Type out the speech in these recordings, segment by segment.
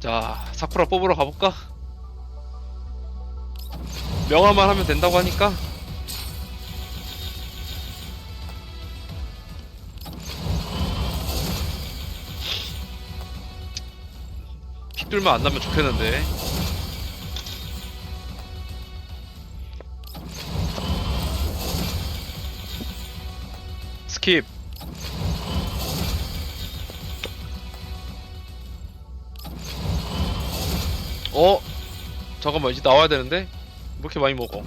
자, 사쿠라 뽑으러 가볼까? 명화만 하면 된다고 하니까. 픽들만 안 나면 좋겠는데. 스킵. 잠깐만, 이제 나와야 되는데? 왜 이렇게 많이 먹어?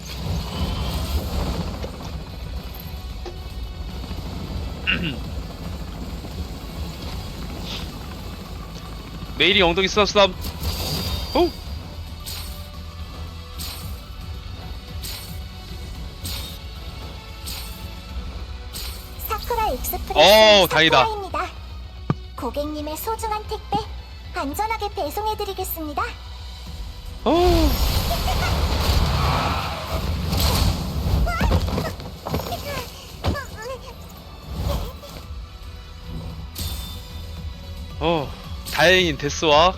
메일이 엉덩이 쓰담쓰담. 호! 사쿠라 익스프레스 다행이다. 사쿠라입니다. 고객님의 소중한 택배 안전하게 배송해드리겠습니다. 다행인 데스와.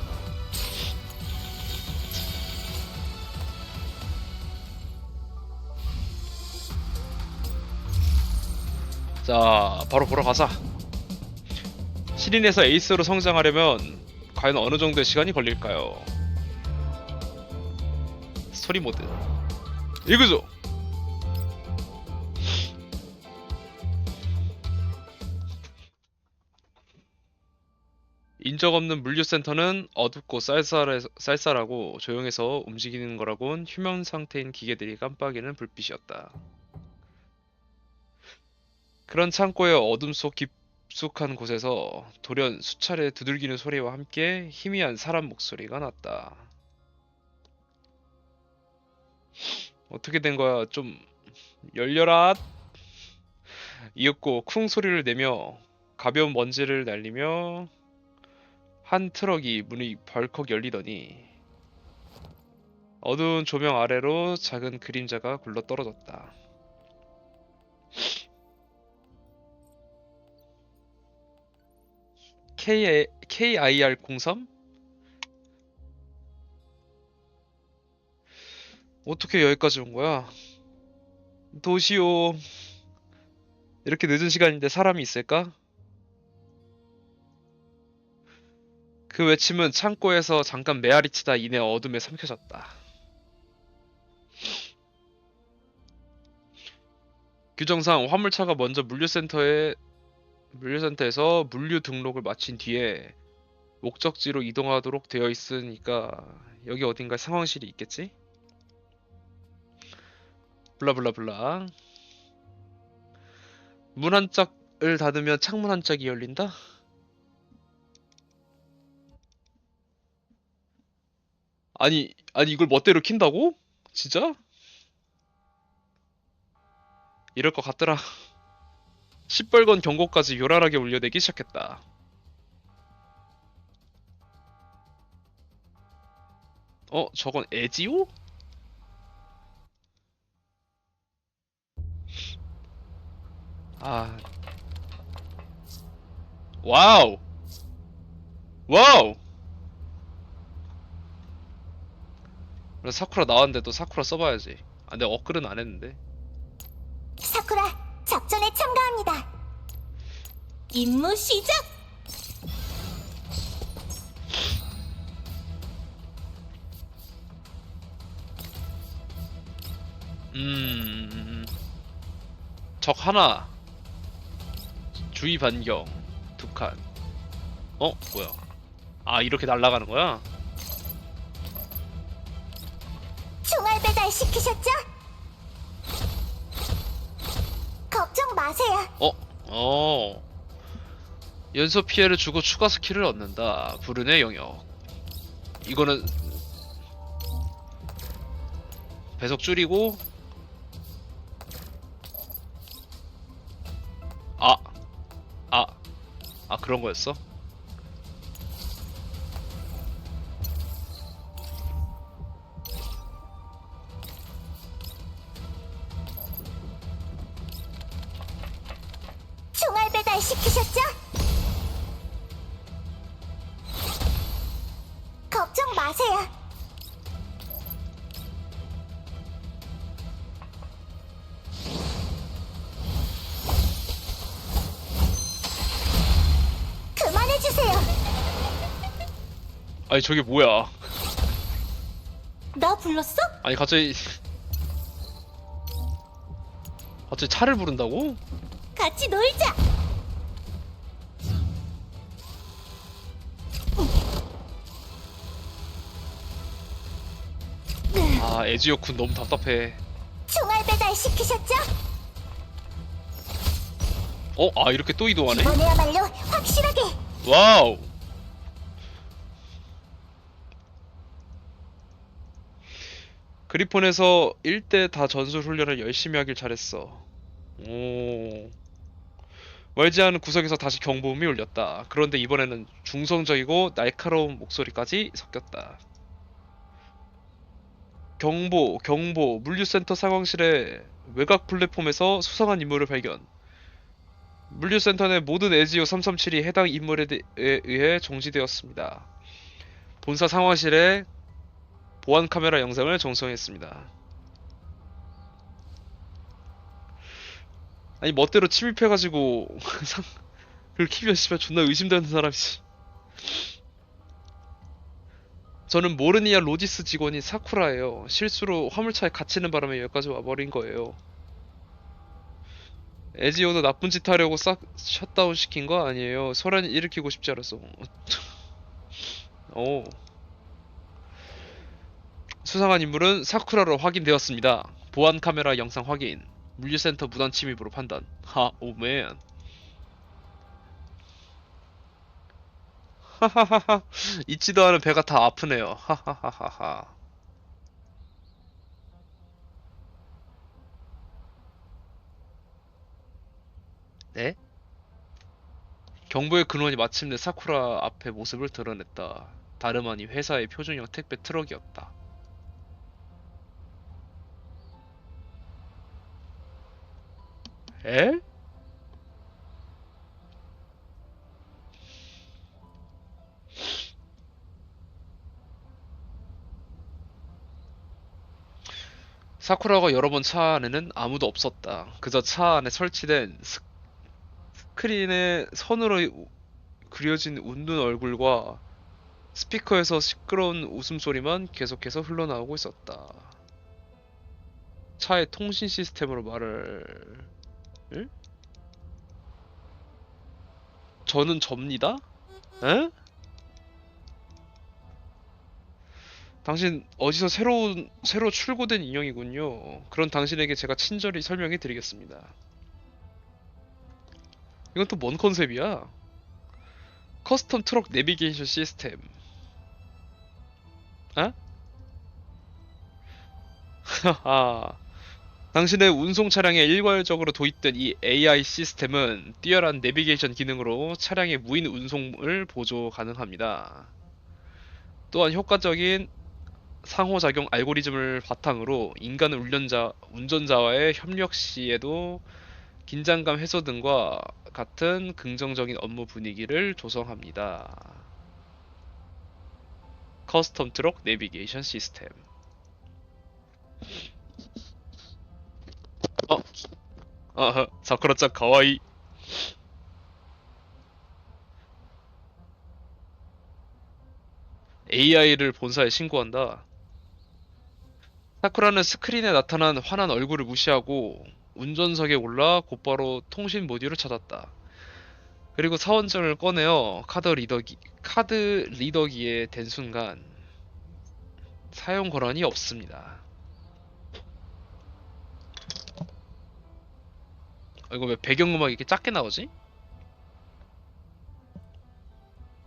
자, 바로 보러 가자. 신인에서 에이스로 성장하려면 과연 어느 정도의 시간이 걸릴까요? 스토리 모드 읽어줘. 인적 없는 물류센터는 어둡고 쌀쌀하고 조용해서 움직이는 거라곤 휴면 상태인 기계들이 깜빡이는 불빛이었다. 그런 창고의 어둠 속 깊숙한 곳에서 돌연 수차례 두들기는 소리와 함께 희미한 사람 목소리가 났다. 어떻게 된 거야? 좀 열려라! 이윽고 쿵 소리를 내며 가벼운 먼지를 날리며 한 트럭이 문이 벌컥 열리더니 어두운 조명 아래로 작은 그림자가 굴러 떨어졌다. KIR03? 어떻게 여기까지 온 거야? 도시오. 이렇게 늦은 시간인데 사람이 있을까? 그 외침은 창고에서 잠깐 메아리치다 이내 어둠에 삼켜졌다. 규정상 화물차가 먼저 물류센터에서 물류 등록을 마친 뒤에 목적지로 이동하도록 되어 있으니까 여기 어딘가에 상황실이 있겠지? 블라블라블라. 문 한 짝을 닫으면 창문 한 짝이 열린다? 아니 이걸 멋대로 킨다고? 진짜? 이럴 것 같더라. 시뻘건 경고까지 요란하게 울려대기 시작했다. 저건 에지오? 아, 와우! 와우! 그래서 사쿠라 나왔는데도 사쿠라 써봐야지. 아, 내가 업글은 안 했는데. 사쿠라 작전에 참가합니다. 임무 시작! 적 하나. 주의 반경. 두 칸. 뭐야. 아, 이렇게 날아가는 거야? 총알 배달 시키셨죠? 걱정 마세요. 연속 피해를 주고 추가 스킬을 얻는다. 불운의 영역. 이거는 배속 줄이고. 그런 거였어? 총알 배달 시키셨죠? 걱정 마세요. 그만해주세요. 아니 저게 뭐야? 나 불렀어? 아니 갑자기 차를 부른다고? 같이 놀자. 아 에지오쿤 너무 답답해. 총알 배달 시키셨죠? 아 이렇게 또 이동하네? 이번에야말로 확실하게. 와우. 그리폰에서 1대 다 전술 훈련을 열심히 하길 잘했어. 오. 멀지 않은 구석에서 다시 경보음이 울렸다. 그런데 이번에는 중성적이고 날카로운 목소리까지 섞였다. 경보, 물류센터 상황실의 외곽 플랫폼에서 수상한 인물을 발견. 물류센터 내 모든 에지오 337이 해당 인물에 의해 정지되었습니다. 본사 상황실에 보안 카메라 영상을 정성했습니다. 아니 멋대로 침입해가지고 그걸 키면 씨발 존나 의심되는 사람이지. 저는 모르니아 로지스 직원인 사쿠라예요. 실수로 화물차에 갇히는 바람에 여기까지 와버린 거예요. 에지오도 나쁜 짓 하려고 싹 셧다운 시킨 거 아니에요. 소란 일으키고 싶지 않았어. 오. 수상한 인물은 사쿠라로 확인되었습니다. 보안 카메라 영상 확인. 물류센터 무단 침입으로 판단. 오맨. 하하하하. 잊지도 않은 배가 다 아프네요. 하하하하하. 네? 경보의 근원이 마침내 사쿠라 앞에 모습을 드러냈다. 다름 아닌 회사의 표준형 택배 트럭이었다. 에? 사쿠라가 열어본 차 안에는 아무도 없었다. 그저 차 안에 설치된 스크린에 선으로 그려진 웃는 얼굴과 스피커에서 시끄러운 웃음소리만 계속해서 흘러나오고 있었다. 차의 통신 시스템으로 말을... 응? 저는 접니다? 에? 당신 어디서 새로 출고된 인형이군요. 그런 당신에게 제가 친절히 설명해 드리겠습니다. 이건 또 뭔 컨셉이야? 커스텀 트럭 내비게이션 시스템. 아? 하하. 당신의 운송 차량에 일괄적으로 도입된 이 AI 시스템은 뛰어난 내비게이션 기능으로 차량의 무인 운송을 보조 가능합니다. 또한 효과적인 상호작용 알고리즘을 바탕으로 인간 운전자와의 협력 시에도 긴장감 해소 등과 같은 긍정적인 업무 분위기를 조성합니다. 커스텀 트럭 내비게이션 시스템. 사쿠라짱 가와이. AI를 본사에 신고한다. 사쿠라는 스크린에 나타난 환한 얼굴을 무시하고 운전석에 올라 곧바로 통신 모듈을 찾았다. 그리고 사원증을 꺼내어 카드 리더기에 댄 순간 사용 권한이 없습니다. 이거 왜 배경음악이 이렇게 작게 나오지?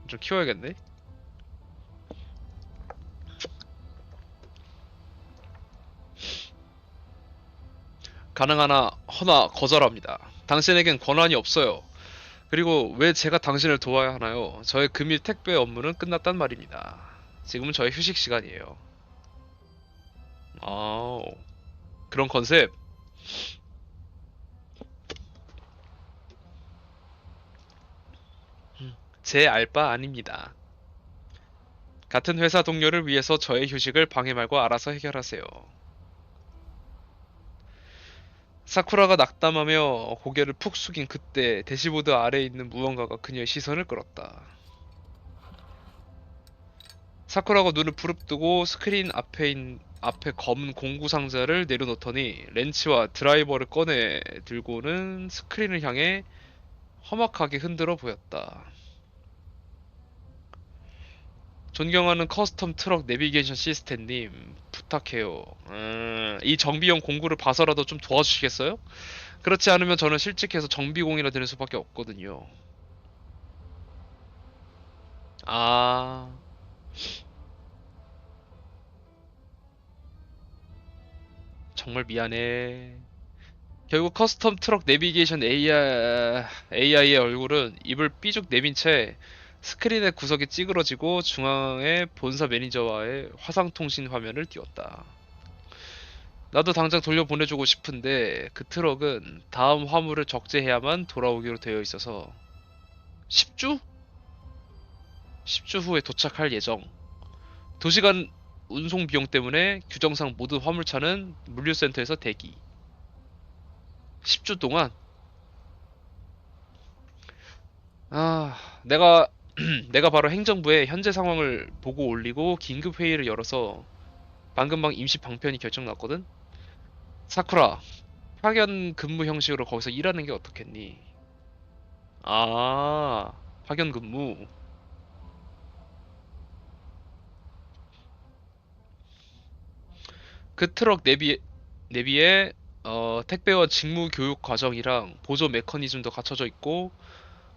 좀 키워야겠네. 가능하나 허나 거절합니다. 당신에겐 권한이 없어요. 그리고 왜 제가 당신을 도와야 하나요? 저의 금일 택배 업무는 끝났단 말입니다. 지금은 저의 휴식 시간이에요. 아, 그런 컨셉. 제 알 바 아닙니다. 같은 회사 동료를 위해서 저의 휴식을 방해 말고 알아서 해결하세요. 사쿠라가 낙담하며 고개를 푹 숙인 그때 대시보드 아래에 있는 무언가가 그녀의 시선을 끌었다. 사쿠라가 눈을 부릅뜨고 스크린 앞에 검은 공구 상자를 내려놓더니 렌치와 드라이버를 꺼내 들고는 스크린을 향해 험악하게 흔들어 보였다. 존경하는 커스텀 트럭 내비게이션 시스템님, 부탁해요. 이 정비용 공구를 봐서라도 좀 도와주시겠어요? 그렇지 않으면 저는 실직해서 정비공이라 되는 수밖에 없거든요. 아, 정말 미안해. 결국 커스텀 트럭 내비게이션 AI의 얼굴은 입을 삐죽 내민 채 스크린의 구석이 찌그러지고 중앙에 본사 매니저와의 화상통신 화면을 띄웠다. 나도 당장 돌려보내주고 싶은데 그 트럭은 다음 화물을 적재해야만 돌아오기로 되어 있어서 10주? 10주 후에 도착할 예정. 2시간 운송 비용 때문에 규정상 모든 화물차는 물류센터에서 대기. 10주 동안 아, 내가 바로 행정부에 현재 상황을 보고 올리고 긴급 회의를 열어서 방금 방 임시 방편이 결정 났거든? 사쿠라, 파견 근무 형식으로 거기서 일하는 게 어떻겠니? 아, 파견 근무. 그 트럭 내비에 택배원 직무 교육 과정이랑 보조 메커니즘도 갖춰져 있고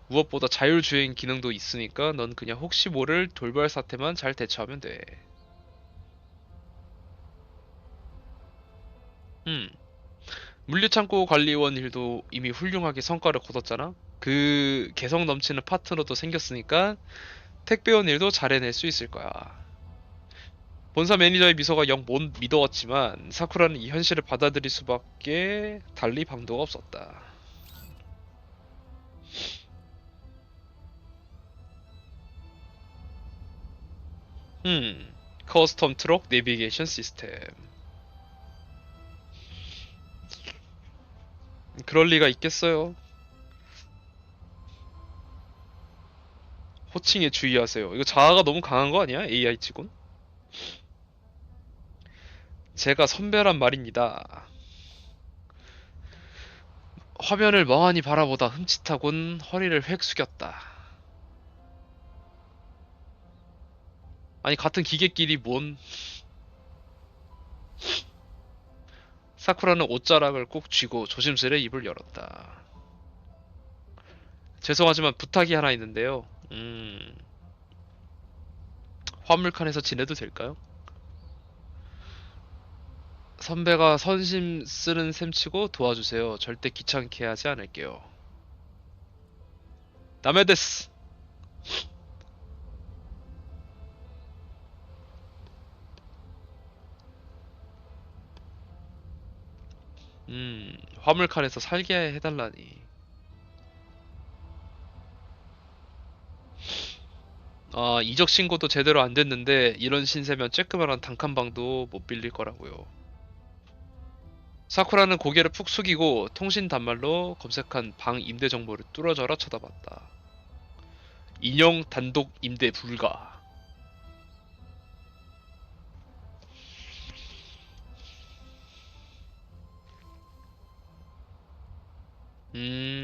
무엇보다 자율주행 기능도 있으니까 넌 그냥 혹시 모를 돌발 사태만 잘 대처하면 돼. 음. 물류창고 관리원 일도 이미 훌륭하게 성과를 거뒀잖아? 그 개성 넘치는 파트너도 생겼으니까 택배원 일도 잘해낼 수 있을 거야. 본사 매니저의 미소가 영 못 믿어왔지만 사쿠라는 이 현실을 받아들일 수밖에 달리 방도가 없었다. 음, 커스텀 트럭 내비게이션 시스템. 그럴 리가 있겠어요. 호칭에 주의하세요. 이거 자아가 너무 강한 거 아니야? AI 직원? 제가 선별한 말입니다. 화면을 멍하니 바라보다 흠칫하곤 허리를 획 숙였다. 아니 같은 기계끼리 뭔. 사쿠라는 옷자락을 꼭 쥐고 조심스레 입을 열었다. 죄송하지만 부탁이 하나 있는데요. 화물칸에서 지내도 될까요? 선배가 선심 쓰는 셈 치고 도와주세요. 절대 귀찮게 하지 않을게요. 다메데스! 화물칸에서 살게 해달라니. 아, 이적 신고도 제대로 안 됐는데 이런 신세면 쬐끄만한 단칸방도 못 빌릴 거라고요. 사쿠라는 고개를 푹 숙이고 통신 단말로 검색한 방 임대 정보를 뚫어져라 쳐다봤다. 인용 단독 임대 불가. 음,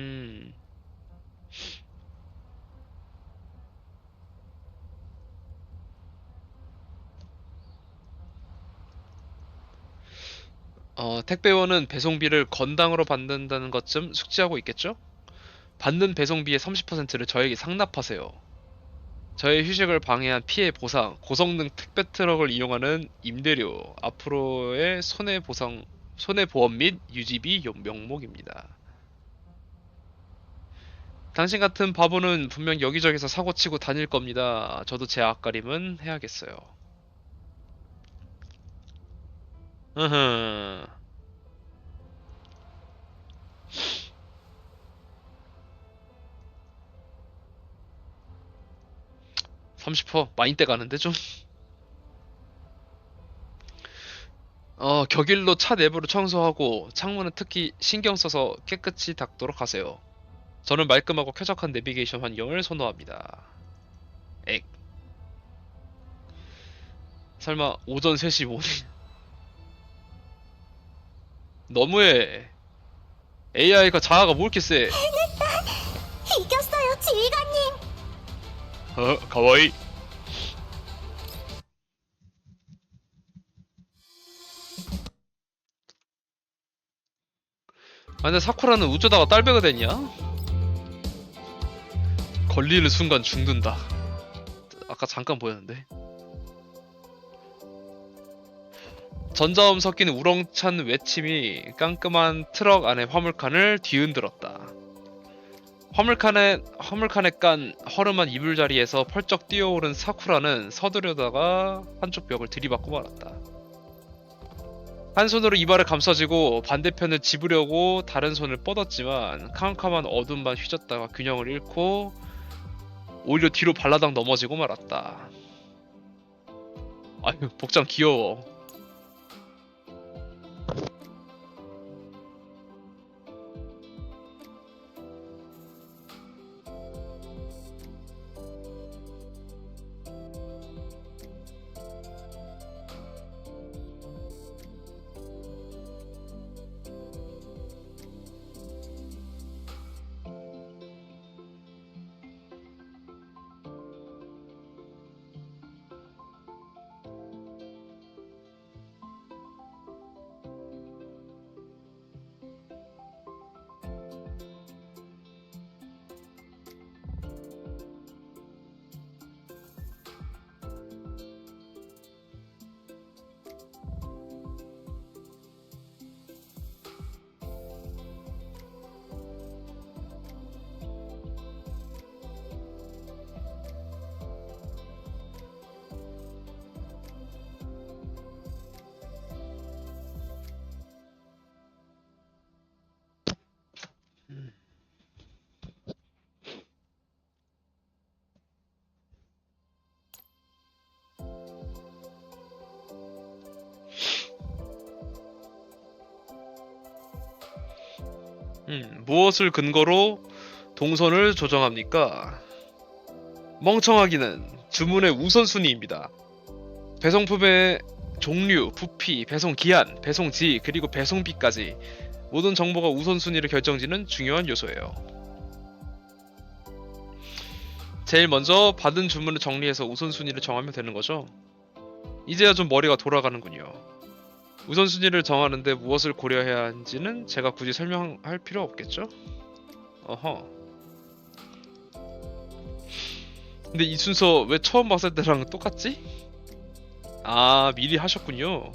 택배원은 배송비를 건당으로 받는다는 것쯤 숙지하고 있겠죠? 받는 배송비의 30%를 저에게 상납하세요. 저의 휴식을 방해한 피해 보상, 고성능 택배 트럭을 이용하는 임대료, 앞으로의 손해보험 및 유지비 명목입니다. 당신 같은 바보는 분명 여기저기서 사고치고 다닐 겁니다. 저도 제 앞가림은 해야겠어요. 으흠. 30% 많이 떼가는데 좀. 격일로 차 내부를 청소하고 창문은 특히 신경 써서 깨끗이 닦도록 하세요. 저는 말끔하고 쾌적한 내비게이션 환경을 선호합니다. 액. 설마 오전 3시 모닝. 너무해. AI가 자아가 뭐 이렇게 세? 이겼어요, 지휘관님. 가와이. 아, 근데 사쿠라는 어쩌다가 딸배가 됐냐? 걸리는 순간 죽는다. 아까 잠깐 보였는데. 전자음 섞인 우렁찬 외침이 깜깜한 트럭 안의 화물칸을 뒤흔들었다. 화물칸에 깐 허름한 이불자리에서 펄쩍 뛰어오른 사쿠라는 서두르다가 한쪽 벽을 들이받고 말았다. 한 손으로 이발을 감싸쥐고 반대편을 짚으려고 다른 손을 뻗었지만 캄캄한 어둠만 휘젓다가 균형을 잃고 오히려 뒤로 발라당 넘어지고 말았다. 아유, 복장 귀여워. 무엇을 근거로 동선을 조정합니까? 멍청하기는 주문의 우선순위입니다. 배송품의 종류, 부피, 배송 기한, 배송지, 그리고 배송비까지 모든 정보가 우선순위를 결정짓는 중요한 요소예요. 제일 먼저 받은 주문을 정리해서 우선순위를 정하면 되는 거죠. 이제야 좀 머리가 돌아가는군요. 우선순위를 정하는데 무엇을 고려해야 하는지는 제가 굳이 설명할 필요 없겠죠? 어허. 근데 이 순서 왜 처음 봤을 때랑 똑같지? 아, 미리 하셨군요.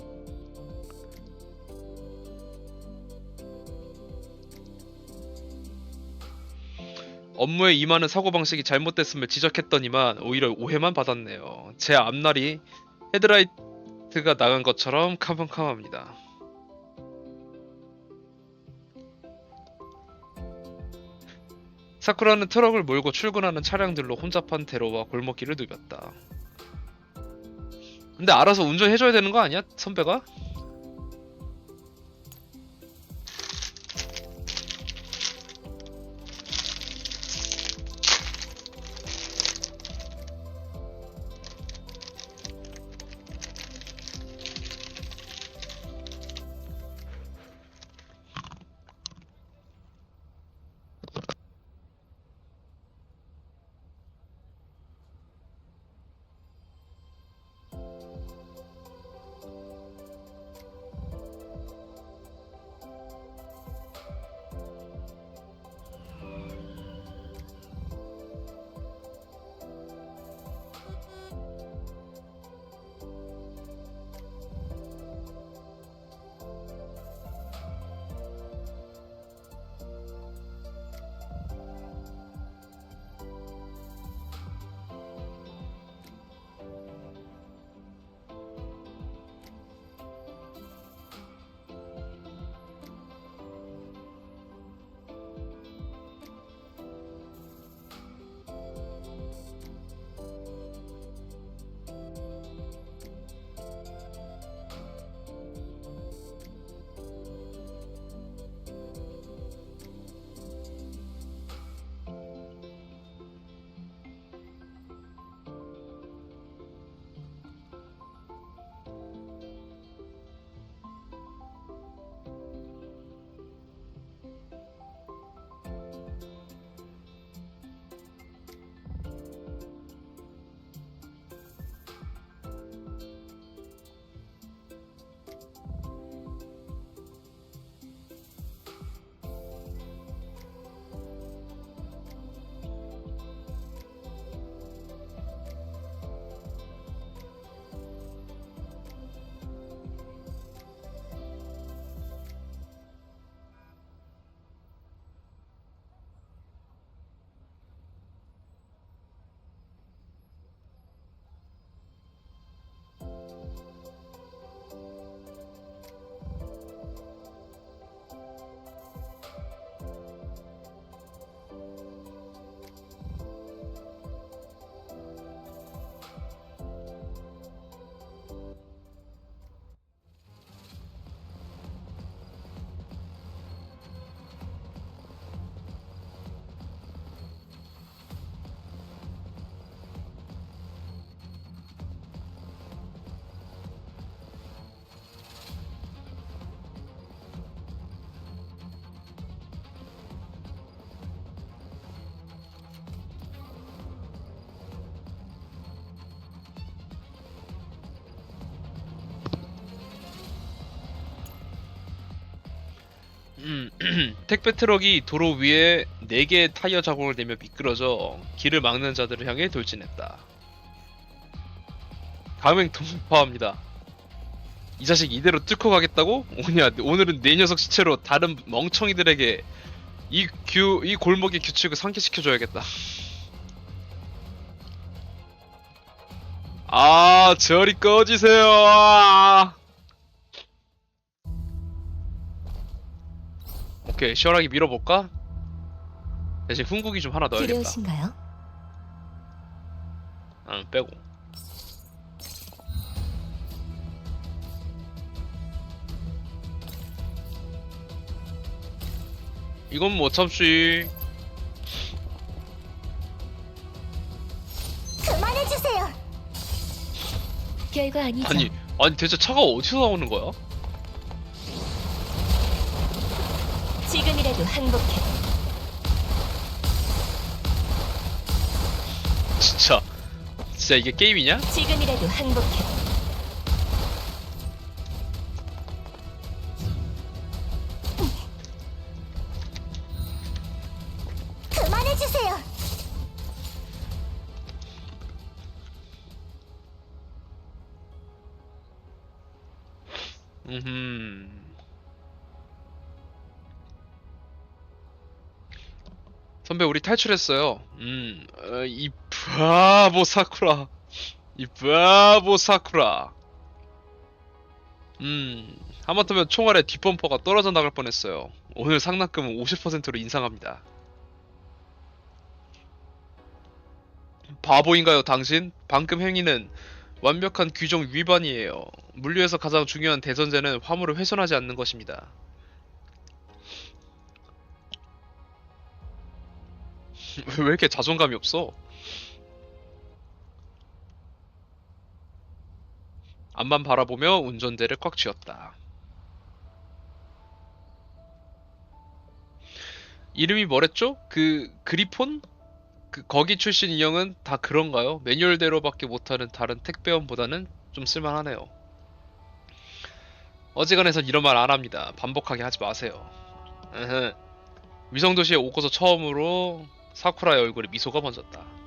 업무에 임하는 사고방식이 잘못됐음을 지적했더니만 오히려 오해만 받았네요. 제 앞날이 헤드라이트가 나간 것처럼 캄캄합니다. 사쿠라는 트럭을 몰고 출근하는 차량들로 혼잡한 대로와 골목길을 누볐다. 근데 알아서 운전해줘야 되는 거 아니야? 선배가? 택배 트럭이 도로 위에 4개의 타이어 자국을 내며 미끄러져 길을 막는 자들을 향해 돌진했다. 감행 통파합니다. 이 자식 이대로 뚫고 가겠다고? 오냐, 오늘은 내 녀석 시체로 다른 멍청이들에게 이 골목의 규칙을 상기시켜줘야겠다. 아, 저리 꺼지세요. 아! 오케이, 시원하게 밀어볼까? 대신 훈국이 좀 하나 넣어야겠다. 필요하신가요? 빼고. 이건 뭐 참지. 그만해주세요. 별거 아니죠. 아니 대체 차가 어디서 나오는 거야? 지금이라도 항복해. 진짜 이게 게임이냐? 지금이라도 항복해. 그만해주세요. 음. 선배 우리 탈출했어요. 이 바보 사쿠라. 이 바보 사쿠라. 하마터면 총알에 뒷범퍼가 떨어져 나갈 뻔했어요. 오늘 상납금은 50%로 인상합니다. 바보인가요, 당신? 방금 행위는 완벽한 규정 위반이에요. 물류에서 가장 중요한 대전제는 화물을 훼손하지 않는 것입니다. 왜 이렇게 자존감이 없어? 앞만 바라보며 운전대를 꽉 쥐었다. 이름이 뭐랬죠? 그 그리폰? 거기 출신 인형은 다 그런가요? 매뉴얼대로밖에 못하는 다른 택배원보다는 좀 쓸만하네요. 어지간해선 이런 말 안 합니다. 반복하게 하지 마세요. 으흐. 위성도시에 오고서 처음으로 사쿠라의 얼굴에 미소가 번졌다.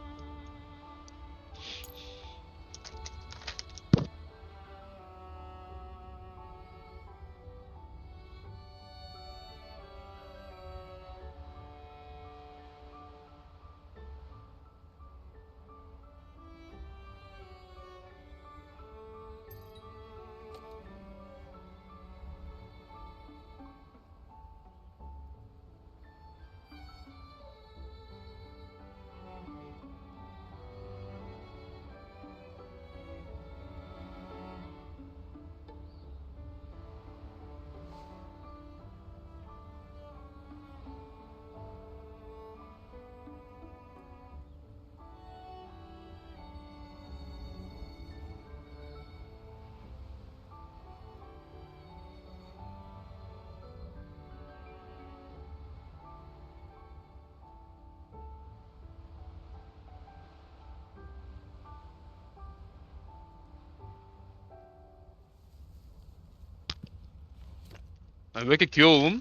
아, 왜 이렇게 귀여움?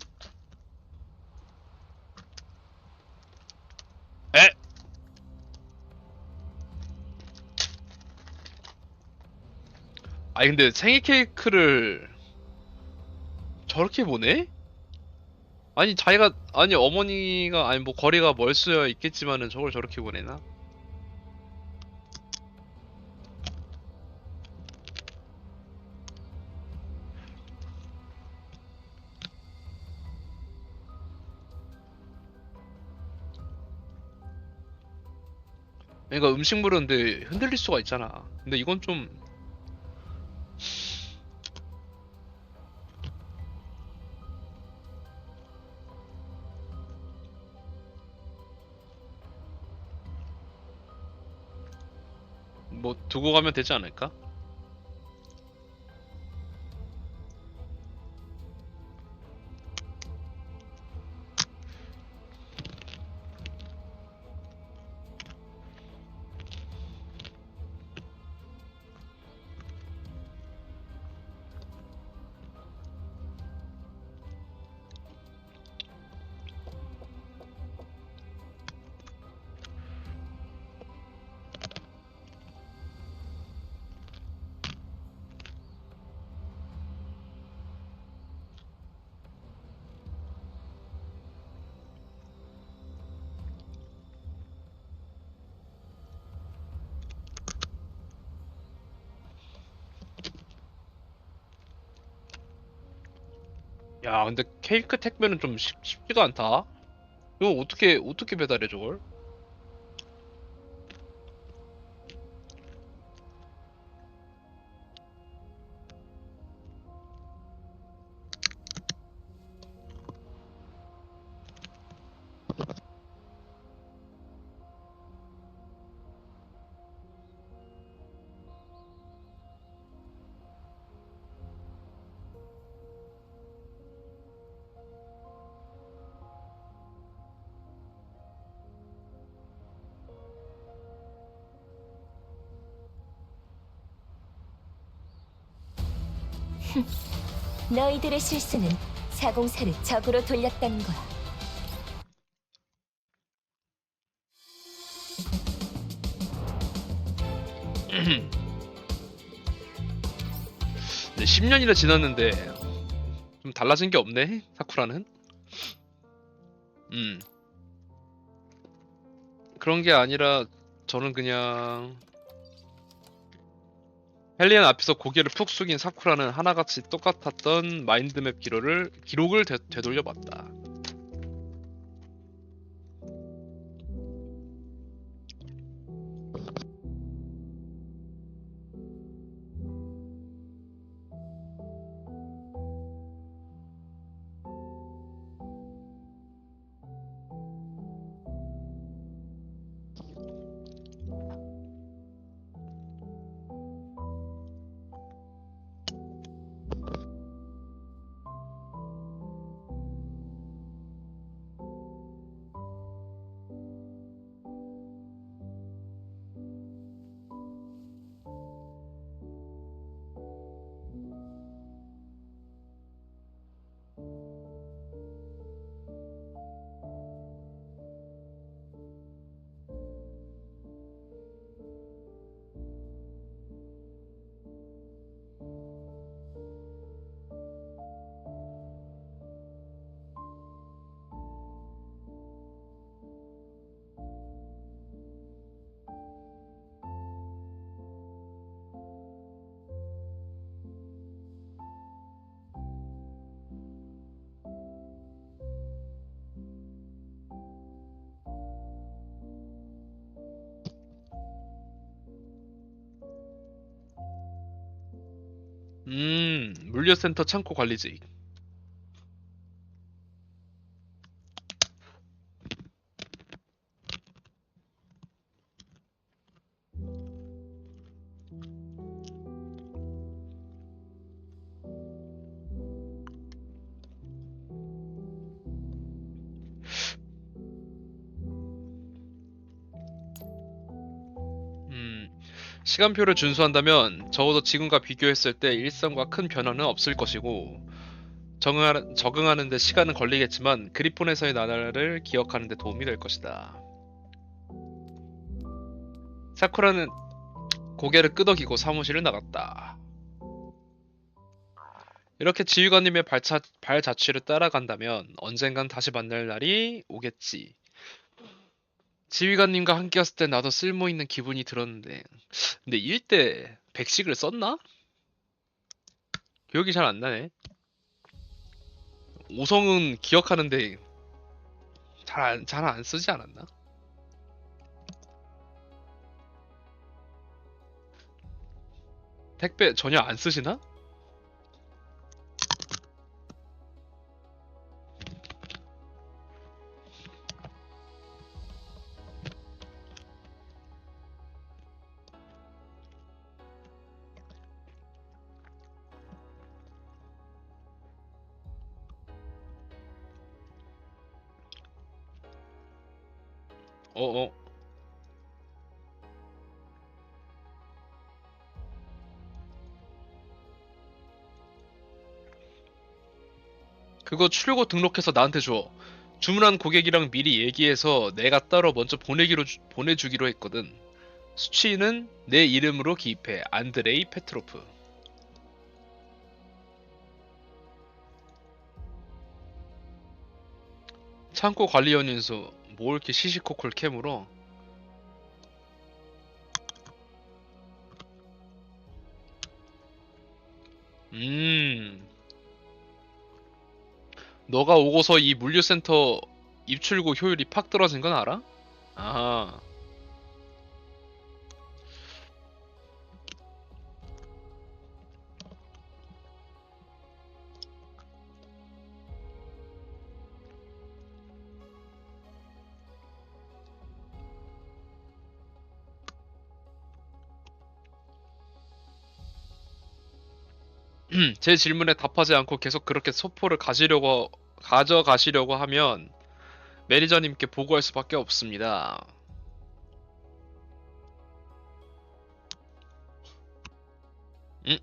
에? 아니 근데 생일 케이크를 저렇게 보내? 아니 자기가 아니 어머니가 아니 뭐 거리가 멀 수야 있겠지만은 저걸 저렇게 보내나? 그러니까 음식물은 근데 흔들릴 수가 있잖아. 근데 이건 좀 뭐 두고 가면 되지 않을까? 야, 근데 케이크 택배는 좀 쉽지가 않다. 이거 어떻게 배달해, 저걸? 너희들의 실수는 사공사를 적으로 돌렸다는 거야. 네, 10년이나 지났는데 좀 달라진 게 없네, 사쿠라는. 음, 그런 게 아니라 저는 그냥 헬리안 앞에서 고개를 푹 숙인 사쿠라는 하나같이 똑같았던 마인드맵 기록을 되돌려봤다. 물류센터 창고 관리직. 음, 시간표를 준수한다면 적어도 지금과 비교했을 때 일상과 큰 변화는 없을 것이고, 적응하는 데 시간은 걸리겠지만 그리폰에서의 나날을 기억하는 데 도움이 될 것이다. 사쿠라는 고개를 끄덕이고 사무실을 나갔다. 이렇게 지휘관님의 발자취를 따라간다면 언젠간 다시 만날 날이 오겠지. 지휘관님과 함께였을 때 나도 쓸모있는 기분이 들었는데, 근데 일때 백식을 썼나? 기억이 잘 안 나네. 오성은 기억하는데 잘 안 쓰지 않았나? 택배 전혀 안 쓰시나? 어어. 그거 출고 등록해서 나한테 줘. 주문한 고객이랑 미리 얘기해서 내가 따로 먼저 보내주기로 했거든. 수취는 내 이름으로 기입해. 안드레이 페트로프. 창고 관리연인수. 뭐 이렇게 시시콜콜 캐물어? 음. 너가 오고서 이 물류센터 입출구 효율이 팍 떨어진 건 알아? 아, 제 질문에 답하지 않고 계속 그렇게 소포를 가져가시려고 하면 매니저님께 보고할 수밖에 없습니다. 음,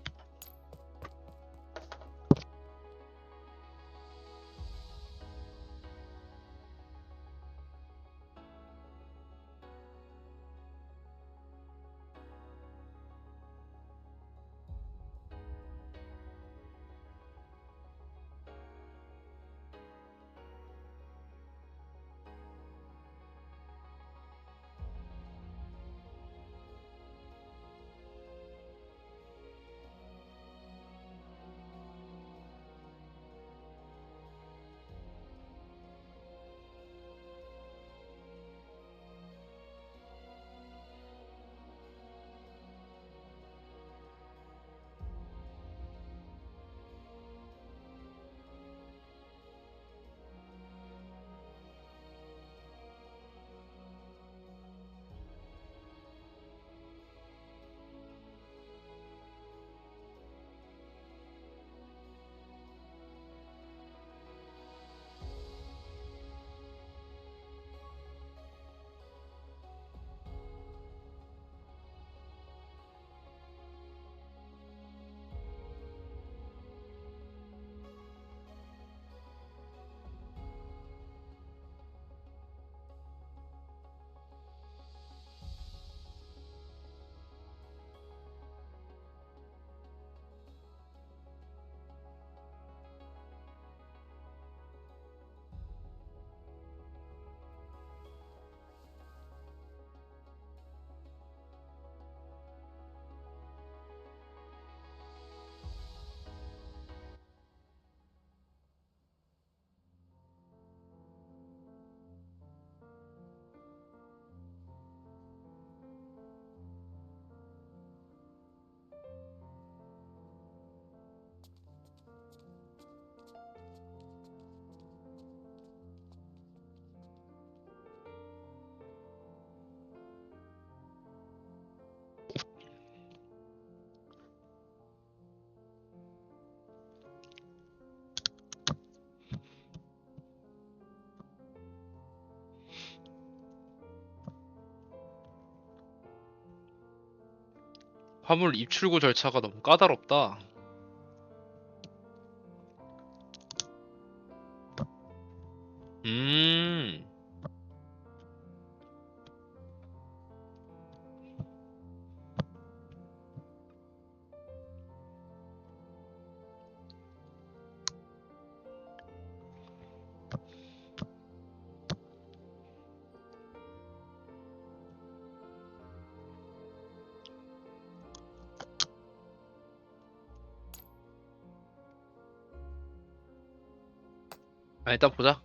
화물 입출구 절차가 너무 까다롭다. 음, 일단 보자.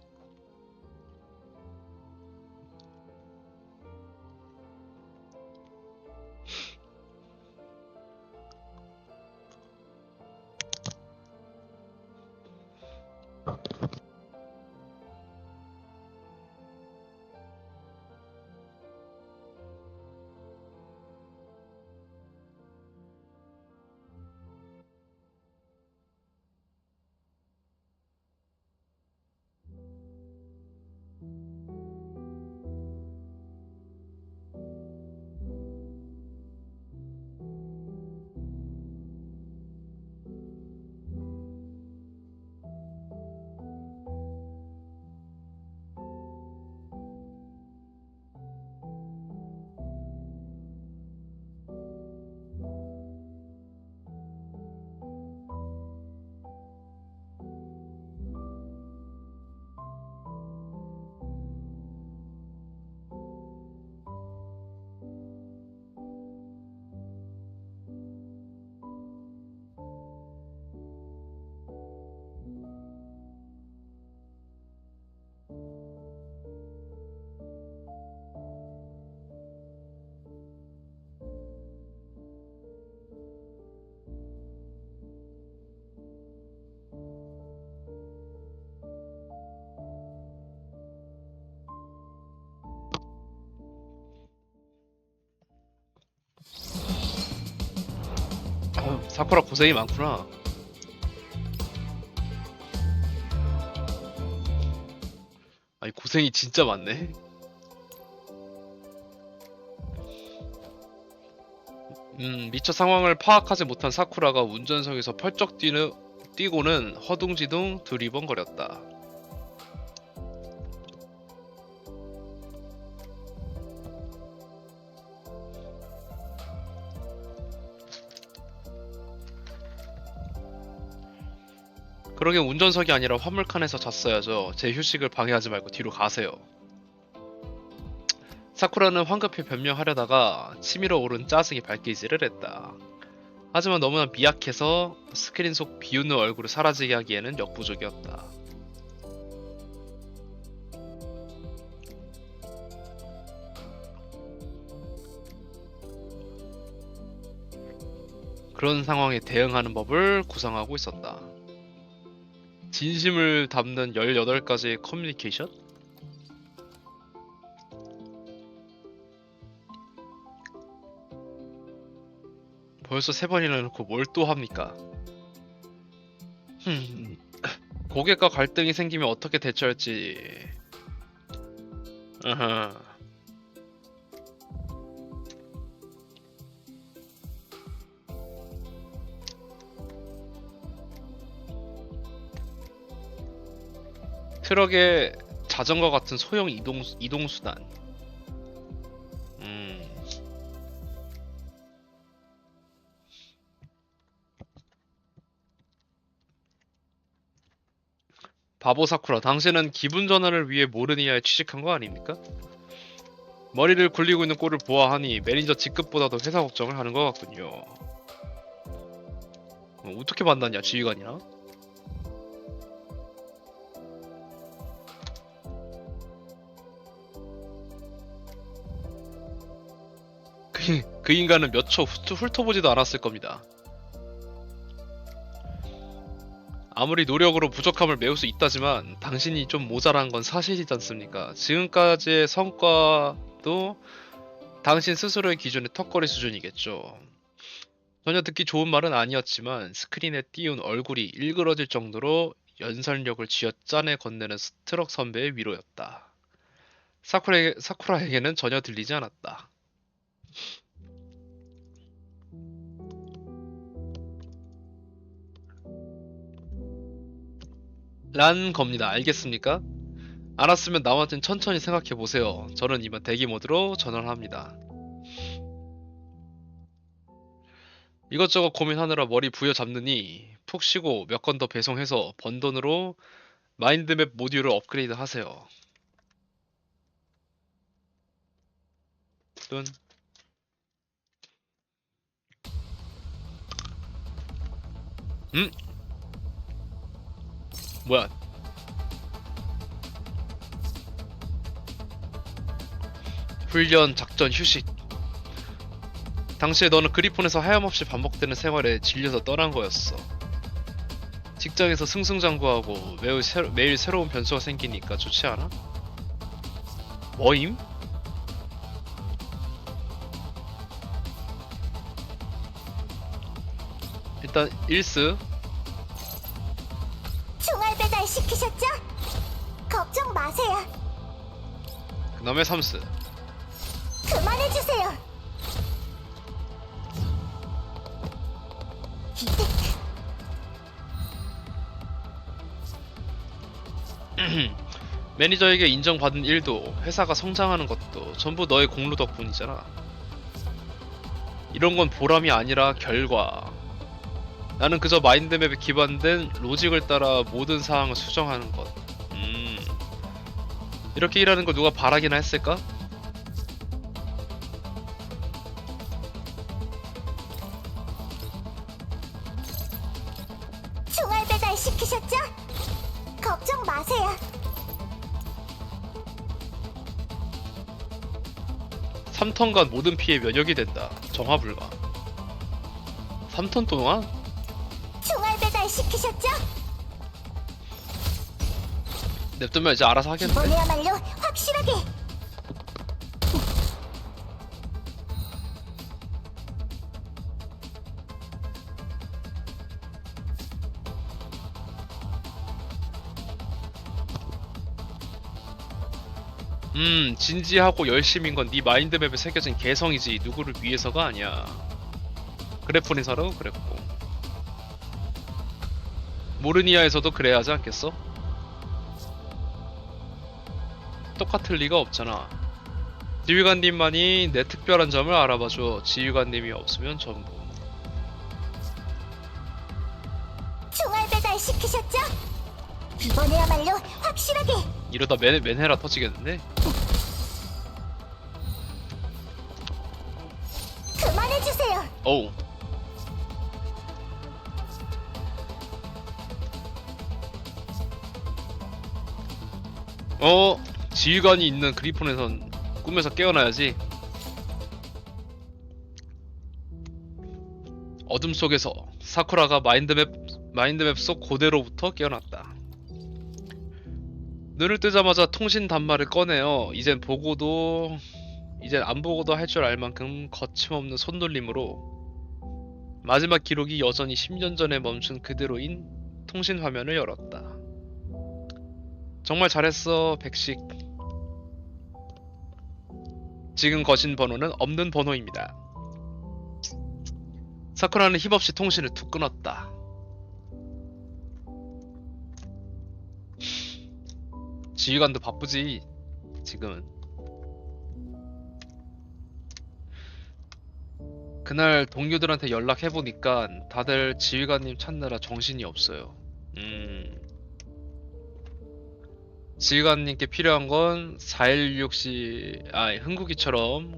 사쿠라 고생이 많구나. 아니 고생이 진짜 많네. 미처 상황을 파악하지 못한 사쿠라가 운전석에서 펄쩍 뛰고는 허둥지둥 두리번거렸다. 그러게 운전석이 아니라 화물칸에서 잤어야죠. 제 휴식을 방해하지 말고 뒤로 가세요. 사쿠라는 황급히 변명하려다가 치밀어 오른 짜증이 발길질을 했다. 하지만 너무나 미약해서 스크린 속 비웃는 얼굴을 사라지게 하기에는 역부족이었다. 그런 상황에 대응하는 법을 구상하고 있었다. 진심을 담는 18가지의 커뮤니케이션? 벌써 3번이나 놓고 뭘 또 합니까? 고객과 갈등이 생기면 어떻게 대처할지... 으흠. 트럭에 자전거 같은 소형 이동수단. 바보 사쿠라, 당신은 기분 전환을 위해 모르니아에 취직한 거 아닙니까? 머리를 굴리고 있는 꼴을 보아하니 매니저 직급보다도 회사 걱정을 하는 것 같군요. 어떻게 만났냐, 지휘관이랑? 그 인간은 몇 초 훑어보지도 않았을 겁니다. 아무리 노력으로 부족함을 메울 수 있다지만 당신이 좀 모자란 건 사실이지 않습니까? 지금까지의 성과도 당신 스스로의 기준의 턱걸이 수준이겠죠. 전혀 듣기 좋은 말은 아니었지만 스크린에 띄운 얼굴이 일그러질 정도로 연설력을 쥐어짜내 건네는 트럭 선배의 위로였다. 사쿠라에게는 전혀 들리지 않았다. 란 겁니다. 알겠습니까? 알았으면 남한텐 천천히 생각해보세요. 저는 이만 대기 모드로 전환을 합니다. 이것저것 고민하느라 머리 부여잡느니 푹 쉬고 몇 건 더 배송해서 번 돈으로 마인드맵 모듈을 업그레이드 하세요. 돈. 뭐야? 훈련, 작전, 휴식. 당시에 너는 그리폰에서 하염없이 반복되는 생활에 질려서 떠난 거였어. 직장에서 승승장구하고 매일 새로운 변수가 생기니까 좋지 않아? 뭐임? 일단 1스. 총알 배달 시키셨죠? 걱정 마세요. 그 다음에 3스. 그만해주세요. 매니저에게 인정받은 일도 회사가 성장하는 것도 전부 너의 공로 덕분이잖아. 이런 건 보람이 아니라 결과. 나는 그저 마인드맵에 기반된 로직을 따라 모든 사항을 수정하는 것. 이렇게 일하는 걸 누가 바라기나 했을까? 총알 배달 시키셨죠? 걱정 마세요. 3턴간 모든 피해 면역이 된다. 정화 불가. 3턴 동안? 총알 배달 시키셨죠? 냅두면 이제 알아서 하겠는데? 이번에야말로 확실하게. 진지하고 열심인 건 네 마인드맵에 새겨진 개성이지 누구를 위해서가 아니야. 그래프린사도 그랬고 모르니아에서도 그래야 하지 않겠어? 똑같을 리가 없잖아. 지휘관님만이 내 특별한 점을 알아봐줘. 지휘관님이 없으면 전부. 총알 배달 시키셨죠? 이번에야말로 확실하게. 이러다 맨헤라 터지겠는데? 그만해주세요. 어우. 지휘관이 있는 그리폰에선 꿈에서 깨어나야지. 어둠 속에서 사쿠라가 마인드맵 속 고대로부터 깨어났다. 눈을 뜨자마자 통신 단말을 꺼내어 이젠 안 보고도 할 줄 알 만큼 거침없는 손놀림으로 마지막 기록이 여전히 10년 전에 멈춘 그대로인 통신 화면을 열었다. 정말 잘했어, 백식. 지금 거신 번호는 없는 번호입니다. 사쿠라는 힘없이 통신을 툭 끊었다. 지휘관도 바쁘지, 지금은. 그날 동료들한테 연락해보니까 다들 지휘관님 찾느라 정신이 없어요. 지휘관님께 필요한 건 4164,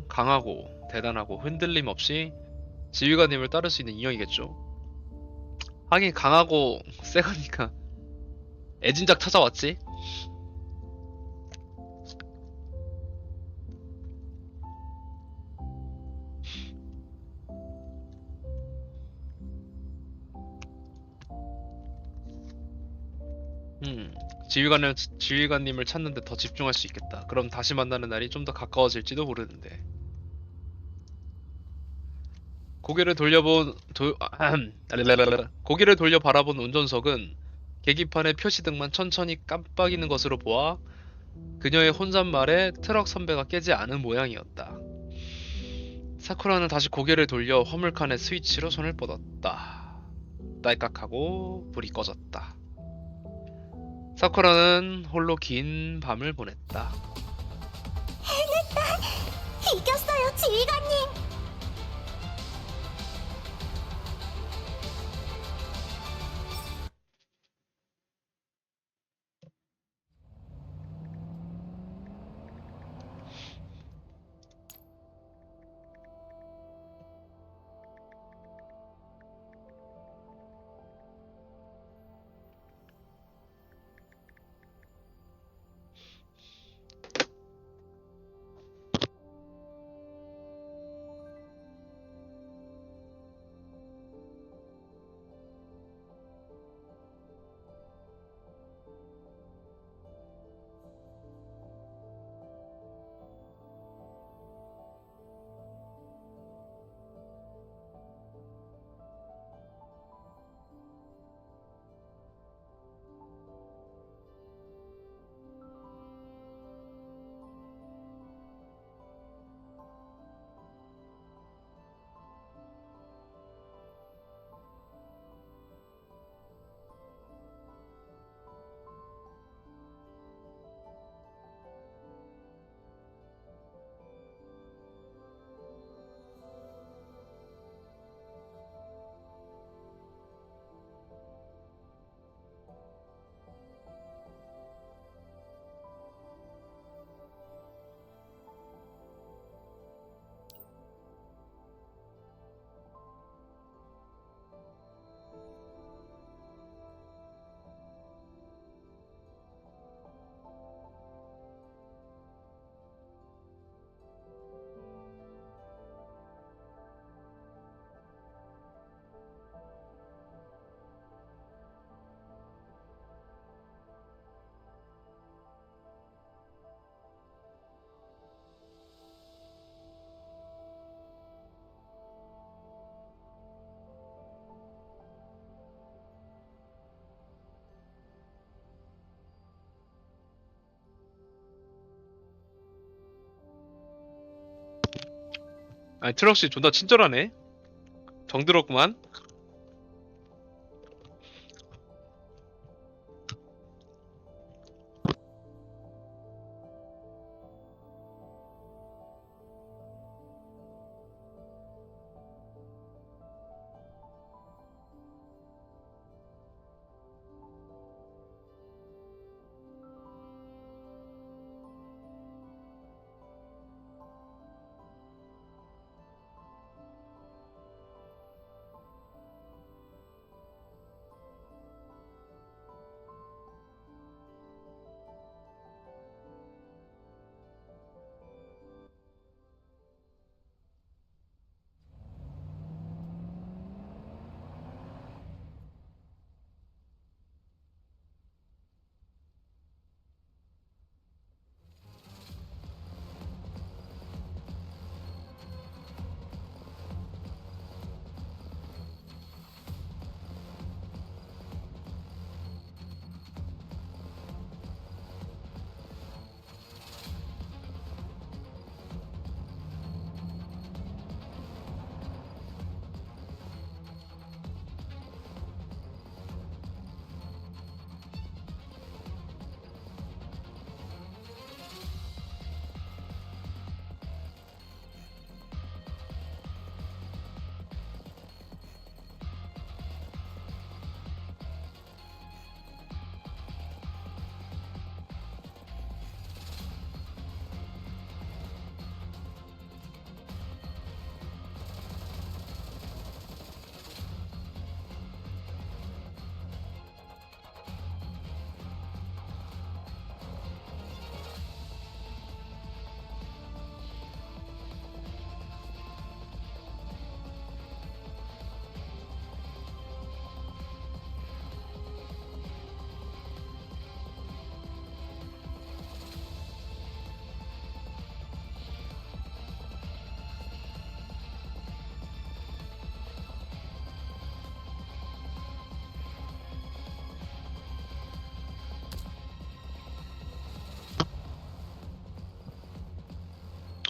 강하고 대단하고 흔들림 없이 지휘관님을 따를 수 있는 인형이겠죠. 하긴 강하고 세가니까 애진작 찾아왔지. 지휘관님을 찾는데 더 집중할 수 있겠다. 그럼 다시 만나는 날이 좀 더 가까워질지도 모르는데. 고개를 돌려 바라본 운전석은 계기판의 표시등만 천천히 깜빡이는 것으로 보아 그녀의 혼잣말에 트럭 선배가 깨지 않은 모양이었다. 사쿠라는 다시 고개를 돌려 화물칸의 스위치로 손을 뻗었다. 딸깍하고 불이 꺼졌다. 사쿠라는 홀로 긴 밤을 보냈다. 이겼어요, 지휘관님. 아니 트럭씨 존나 친절하네. 정들었구만.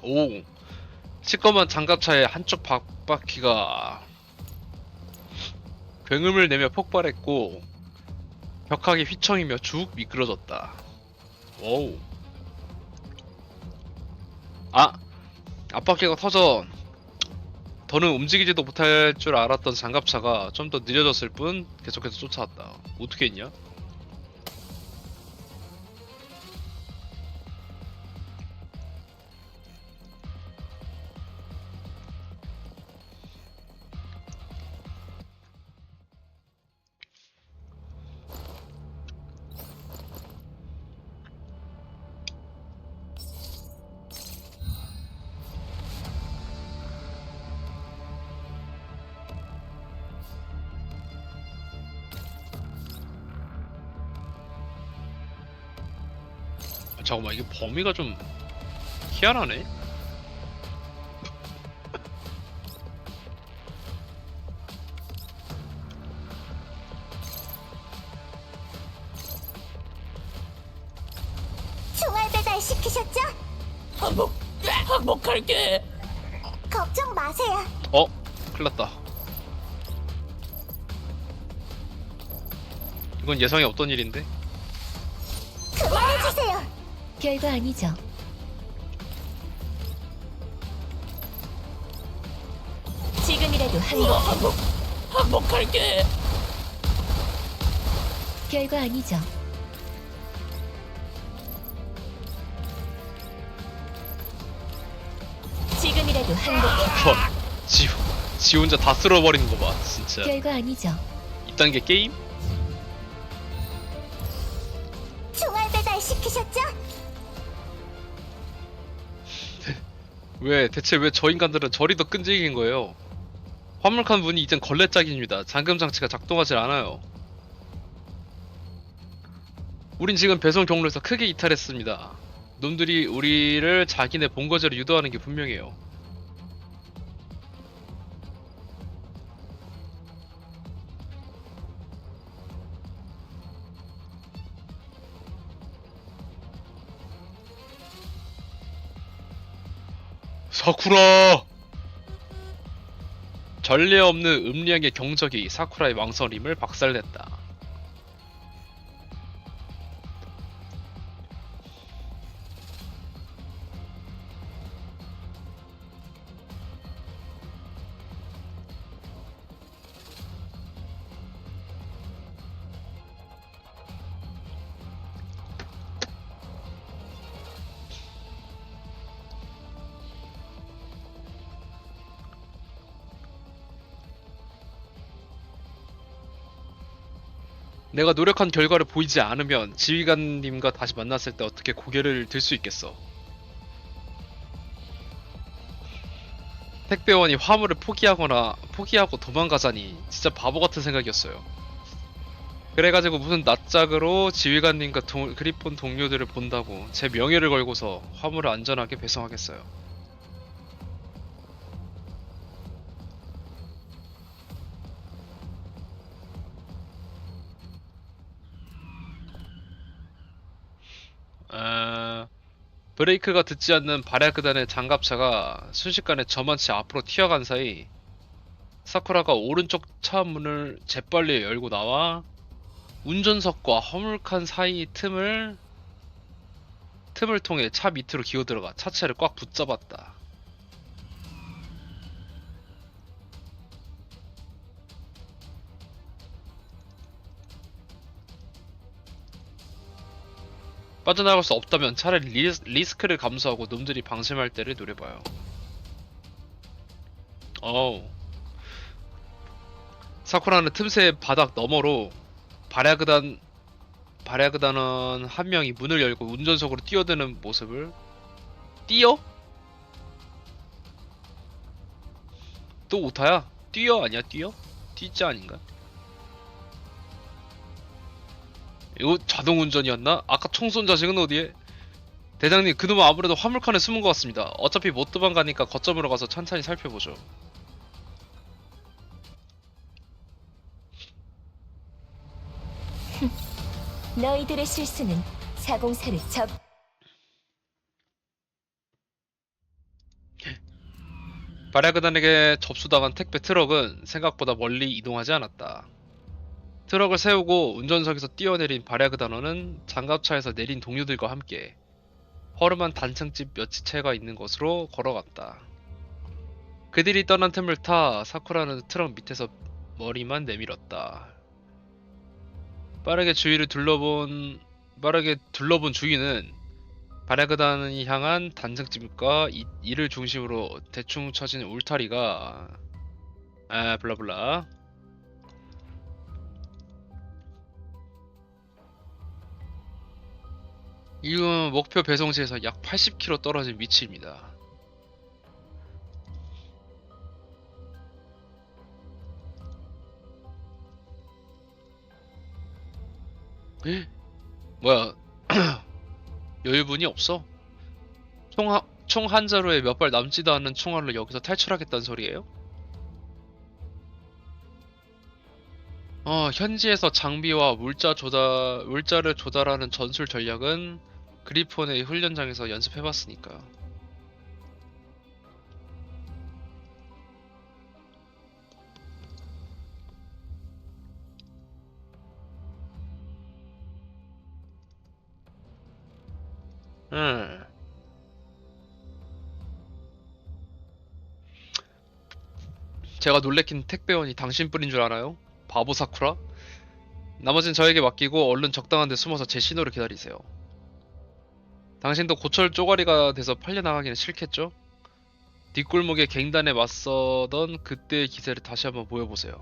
오, 시꺼먼 장갑차의 한쪽 바퀴가 굉음을 내며 폭발했고 벽하게 휘청이며 쭉 미끄러졌다. 오우. 아, 앞바퀴가 터져 더는 움직이지도 못할 줄 알았던 장갑차가 좀 더 느려졌을 뿐 계속해서 쫓아왔다. 어떻게 했냐? 아, 잠깐만, 이게 범위가 좀 희한하네? 총알 배달 시키셨죠? 항복할게. 걱정 마세요. 어? 큰일났다. 이건 예상이 없던 일인데? 그만해주세요. 별거 아니죠. 지금이라도 항복할게. 별거 아니죠. 지금이라도 와, 지 혼자 다 쓸어버리는 거 봐, 진짜. 별거 아니죠. 이딴 게 게임? 총알 배달 시키셨죠? 대체 왜 저 인간들은 저리 더 끈질긴 거예요? 화물칸 문이 이젠 걸레짝입니다. 잠금 장치가 작동하지 않아요. 우린 지금 배송 경로에서 크게 이탈했습니다. 놈들이 우리를 자기네 본거지로 유도하는 게 분명해요. 사쿠라! 전례 없는 음량의 경적이 사쿠라의 망설임을 박살냈다. 내가 노력한 결과를 보이지 않으면 지휘관님과 다시 만났을 때 어떻게 고개를 들 수 있겠어. 택배원이 화물을 포기하고 도망가자니 진짜 바보 같은 생각이었어요. 그래가지고 무슨 낯짝으로 지휘관님과 그리폰 동료들을 본다고 제 명예를 걸고서 화물을 안전하게 배송하겠어요. 아, 브레이크가 듣지 않는 발야그단의 장갑차가 순식간에 저만치 앞으로 튀어간 사이 사쿠라가 오른쪽 차 문을 재빨리 열고 나와 운전석과 화물칸 사이 틈을 통해 차 밑으로 기어들어가 차체를 꽉 붙잡았다. 빠져나갈 수 없다면 차라리 리스크를 감수하고 놈들이 방심할 때를 노려봐요. 어우. 사쿠라는 틈새 바닥 너머로 발야그단원 한 명이 문을 열고 운전석으로 뛰어드는 모습을 뛰어? 또 오타야? 뛰어 아니야 뛰어? 뛰자 아닌가? 이거 자동 운전이었나? 아까 총 쏜 자식은 어디에? 대장님 그놈은 아무래도 화물칸에 숨은 것 같습니다. 어차피 못 도망가니까 거점으로 가서 천천히 살펴보죠. 너희들의 실수는 사공사를 적 발야그단에게 접수당한 택배 트럭은 생각보다 멀리 이동하지 않았다. 트럭을 세우고 운전석에서 뛰어내린 발야그단원은 장갑차에서 내린 동료들과 함께 허름한 단층집 몇 채가 있는 곳으로 걸어갔다. 그들이 떠난 틈을 타 사쿠라는 트럭 밑에서 머리만 내밀었다. 빠르게 둘러본 주위는 발야그단이 향한 단층집과 이를 중심으로 대충 쳐진 울타리가 블라블라. 이건 목표 배송지에서 약 80km 떨어진 위치입니다. 뭐야? 여유분이 없어? 총 한 자루에 몇 발 남지도 않는 총알로 여기서 탈출하겠다는 소리예요? 현지에서 장비와 물자를 조달하는 전술 전략은 그리폰의 훈련장에서 연습해봤으니까. 음. 제가 놀래킨 택배원이 당신뿐인 줄 알아요? 바보 사쿠라? 나머진 저에게 맡기고 얼른 적당한 데 숨어서 제 신호를 기다리세요. 당신도 고철 쪼가리가 돼서 팔려나가기는 싫겠죠? 뒷골목에 갱단에 맞서던 그때의 기세를 다시 한번 모여보세요.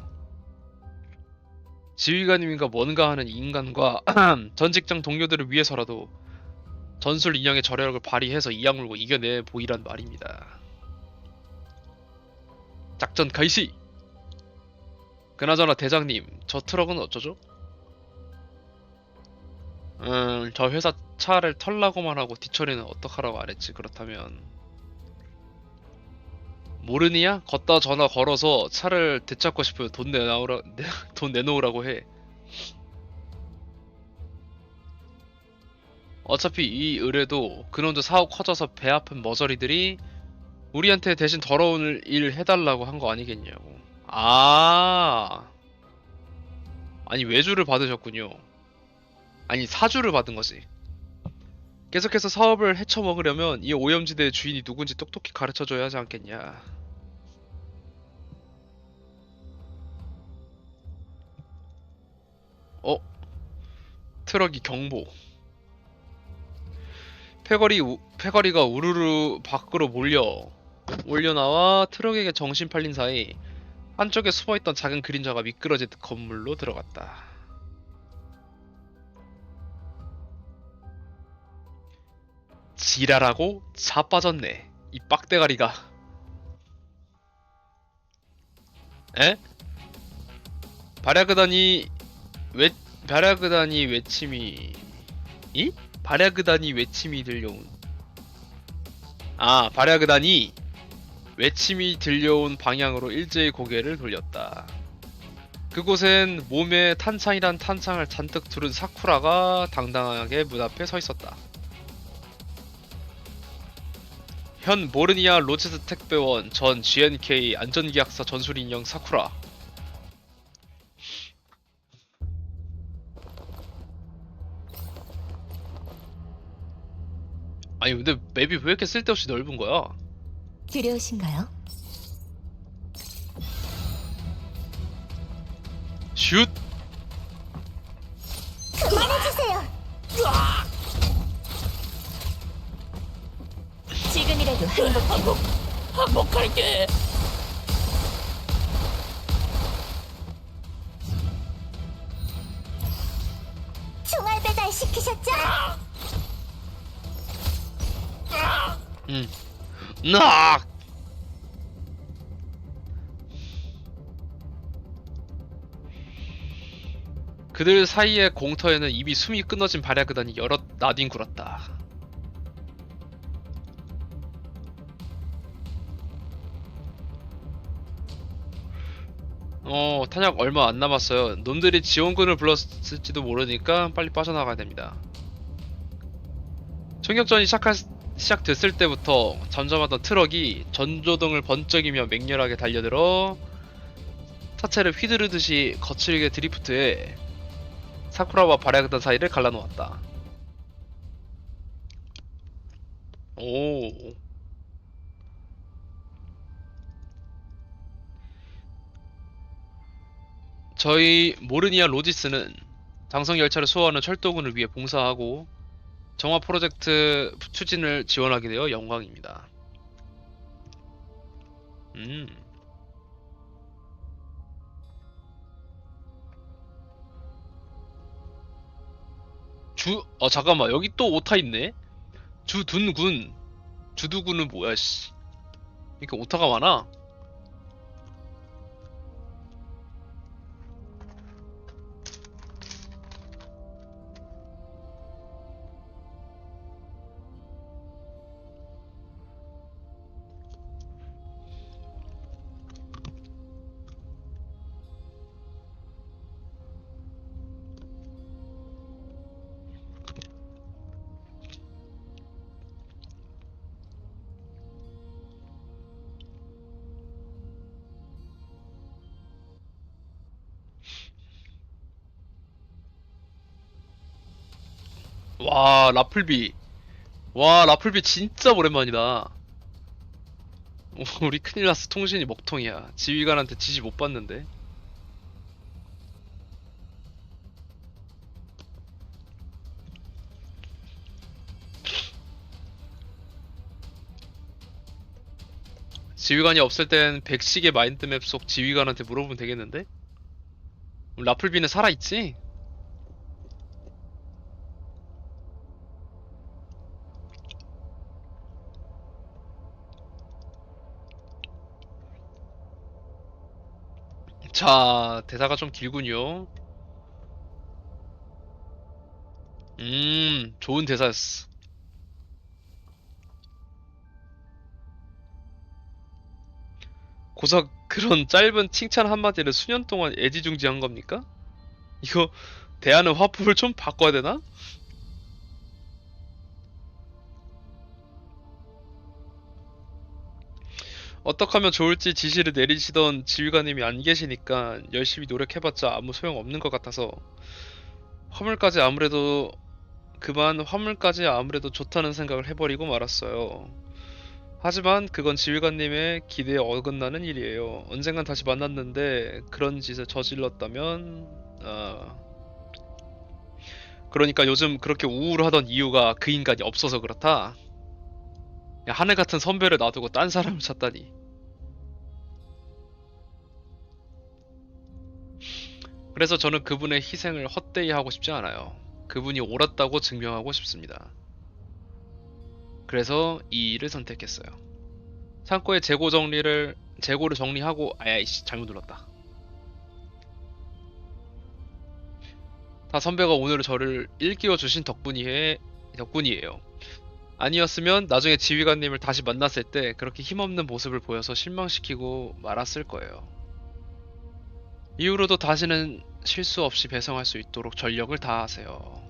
지휘관님과 뭔가 하는 인간과 전 직장 동료들을 위해서라도 전술 인형의 저력을 발휘해서 이악 물고 이겨내 보이란 말입니다. 작전開始! 그나저나 대장님, 저 트럭은 어쩌죠? 저 회사 차를 털라고만 하고 뒷처리는 어떡하라고 안 했지. 그렇다면 모르니야? 걷다 전화 걸어서 차를 되찾고 싶으면 돈 내놓으라고 해. 어차피 이 의뢰도 그놈도 사업 커져서 배 아픈 머저리들이 우리한테 대신 더러운 일 해달라고 한 거 아니겠냐고. 아, 아니 외주를 받으셨군요. 아니 사주를 받은 거지. 계속해서 사업을 헤쳐먹으려면 이 오염지대의 주인이 누군지 똑똑히 가르쳐줘야 하지 않겠냐. 어? 트럭이 경보. 패거리가 우르르 밖으로 몰려나와 트럭에게 정신 팔린 사이 한쪽에 숨어있던 작은 그림자가 미끄러진 건물로 들어갔다. 지랄하고 자빠졌네. 이 빡대가리가. 에? 발야그다니 외 발야그다니 외침이 이? 발야그다니 외침이 들려온 발야그다니 외침이 들려온 방향으로 일제히 고개를 돌렸다. 그곳엔 몸에 탄창이란 탄창을 잔뜩 두른 사쿠라가 당당하게 문 앞에 서 있었다. 현 모르니아 로체스 택배원 전 GNK 안전계약서 전술 인형 사쿠라. 아니 근데 맵이 왜 이렇게 쓸데없이 넓은 거야? 두려우신가요? 슛! 그만해주세요. 지금이라도 한복할게. 총알 배달 시키셨죠? 낙! 그들 사이의 공터에는 이미 숨이 끊어진 발야그단이 여럿 나뒹굴었다. 탄약 얼마 안 남았어요. 놈들이 지원군을 불렀을지도 모르니까 빨리 빠져나가야 됩니다. 총격전이 시작됐을 때부터 잠잠하던 트럭이 전조등을 번쩍이며 맹렬하게 달려들어 차체를 휘두르듯이 거칠게 드리프트해 사쿠라와 발야그단 사이를 갈라놓았다. 오. 저희 모르니아 로지스는 장성 열차를 수호하는 철도군을 위해 봉사하고 정화 프로젝트 추진을 지원하게 되어 영광입니다. 음. 잠깐만 여기 또 오타 있네. 주둔군. 주두군은 뭐야 씨. 이렇게 오타가 많아. 와 라플비. 와 라플비 진짜 오랜만이다. 우리 큰일났어. 통신이 먹통이야. 지휘관한테 지시 못 받는데. 지휘관이 없을 땐 백식의 마인드맵 속 지휘관한테 물어보면 되겠는데? 라플비는 살아있지? 자, 대사가 좀 길군요. 좋은 대사였어. 고작 그런 짧은 칭찬 한마디를 수년 동안 애지중지한 겁니까? 이거 대하는 화법을 좀 바꿔야 되나? 어떻게 하면 좋을지 지시를 내리시던 지휘관님이 안 계시니까 열심히 노력해봤자 아무 소용 없는 것 같아서 화물까지 아무래도 화물까지 아무래도 좋다는 생각을 해버리고 말았어요. 하지만 그건 지휘관님의 기대에 어긋나는 일이에요. 언젠간 다시 만났는데 그런 짓을 저질렀다면 그러니까 요즘 그렇게 우울하던 이유가 그 인간이 없어서 그렇다. 야, 하늘 같은 선배를 놔두고 딴 사람을 찾다니. 그래서 저는 그분의 희생을 헛되이 하고 싶지 않아요. 그분이 옳았다고 증명하고 싶습니다. 그래서 이 일을 선택했어요. 창고의 재고를 정리하고, 아야이씨, 잘못 눌렀다. 다 선배가 오늘 저를 일깨워 주신 덕분이에요. 아니었으면 나중에 지휘관님을 다시 만났을 때 그렇게 힘없는 모습을 보여서 실망시키고 말았을 거예요. 이후로도 다시는 실수 없이 배송할 수 있도록 전력을 다하세요.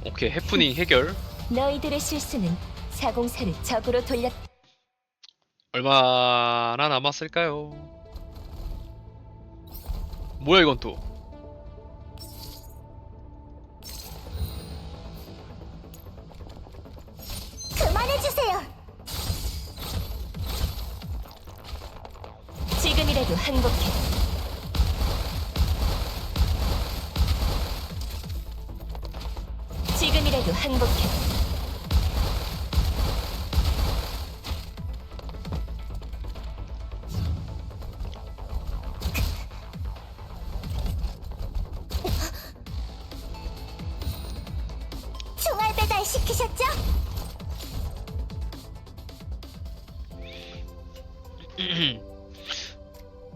오케이, 해프닝 해결. 너희들의 실수는 404를 적으로 돌렸. 얼마나 남았을까요? 뭐야 이건 또? 그만해주세요. 지금이라도 항복해. 지금이라도 항복해. 총알 배달 시키셨죠?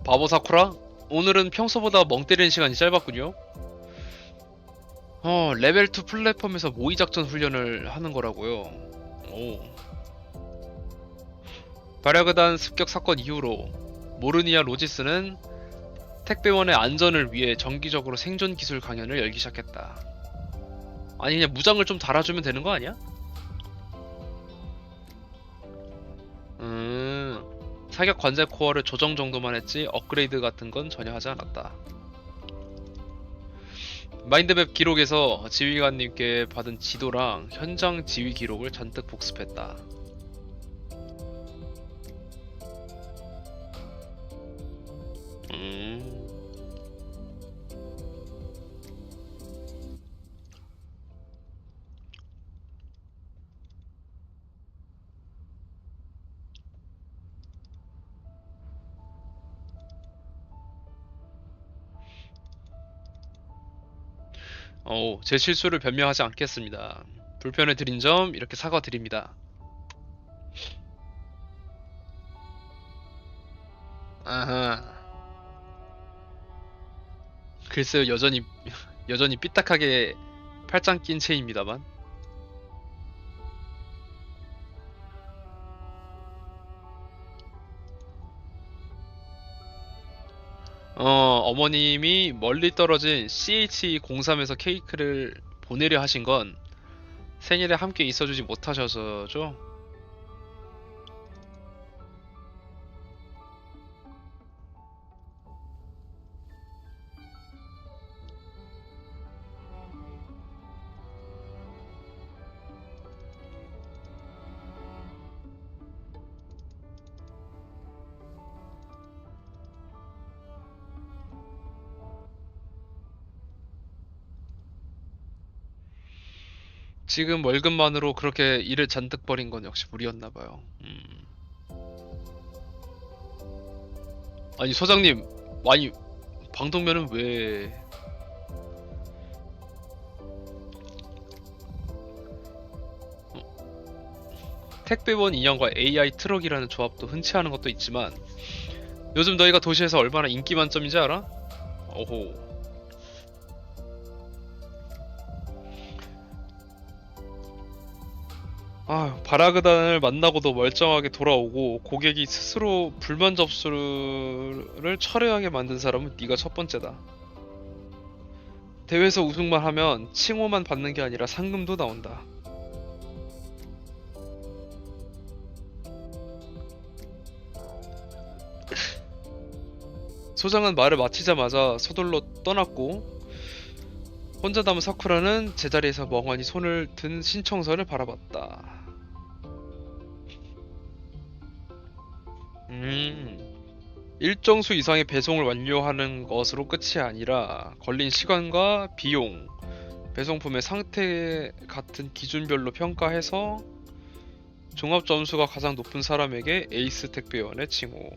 바보 사쿠라? 오늘은 평소보다 멍 때리는 시간이 짧았군요. 레벨 2 플랫폼에서 모의 작전 훈련을 하는 거라고요. 오. 발야그단 습격 사건 이후로 모르니아 로지스는 택배원의 안전을 위해 정기적으로 생존 기술 강연을 열기 시작했다. 아니 그냥 무장을 좀 달아주면 되는 거 아니야? 사격 관제 코어를 조정 정도만 했지 업그레이드 같은 건 전혀 하지 않았다. 마인드맵 기록에서 지휘관님께 받은 지도랑 현장 지휘 기록을 잔뜩 복습했다. 음... 제 실수를 변명하지 않겠습니다. 불편을 드린 점 이렇게 사과드립니다. 아하. 글쎄요, 여전히 삐딱하게 팔짱 낀 채입니다만. 어머님이 멀리 떨어진 CH03에서 케이크를 보내려 하신 건 생일에 함께 있어주지 못하셔서죠. 지금 월급만으로 그렇게 일을 잔뜩 벌인 건 역시 무리였나봐요. 아니 소장님, 아니 방독면은 왜... 택배원 인형과 AI 트럭이라는 조합도 흔치 않은 것도 있지만 요즘 너희가 도시에서 얼마나 인기 만점인지 알아? 오호. 바라그단을 만나고도 멀쩡하게 돌아오고 고객이 스스로 불만 접수를 철회하게 만든 사람은 네가 첫 번째다. 대회에서 우승만 하면 칭호만 받는 게 아니라 상금도 나온다. 소장은 말을 마치자마자 서둘러 떠났고 혼자 남은 사쿠라는 제자리에서 멍하니 손을 든 신청서를 바라봤다. 일정 수 이상의 배송을 완료하는 것으로 끝이 아니라 걸린 시간과 비용, 배송품의 상태 같은 기준별로 평가해서 종합 점수가 가장 높은 사람에게 에이스 택배원의 칭호.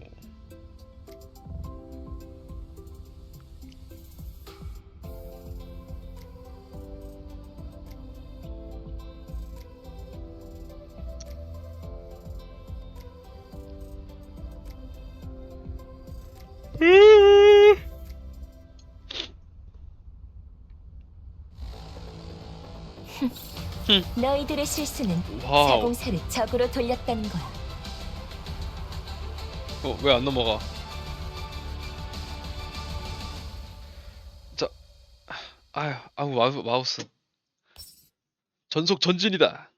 너희들의 실수는 와우. 사공사를 적으로 돌렸다는 거야. 왜 안 넘어가? 자, 아유, 마우스. 전속 전진이다.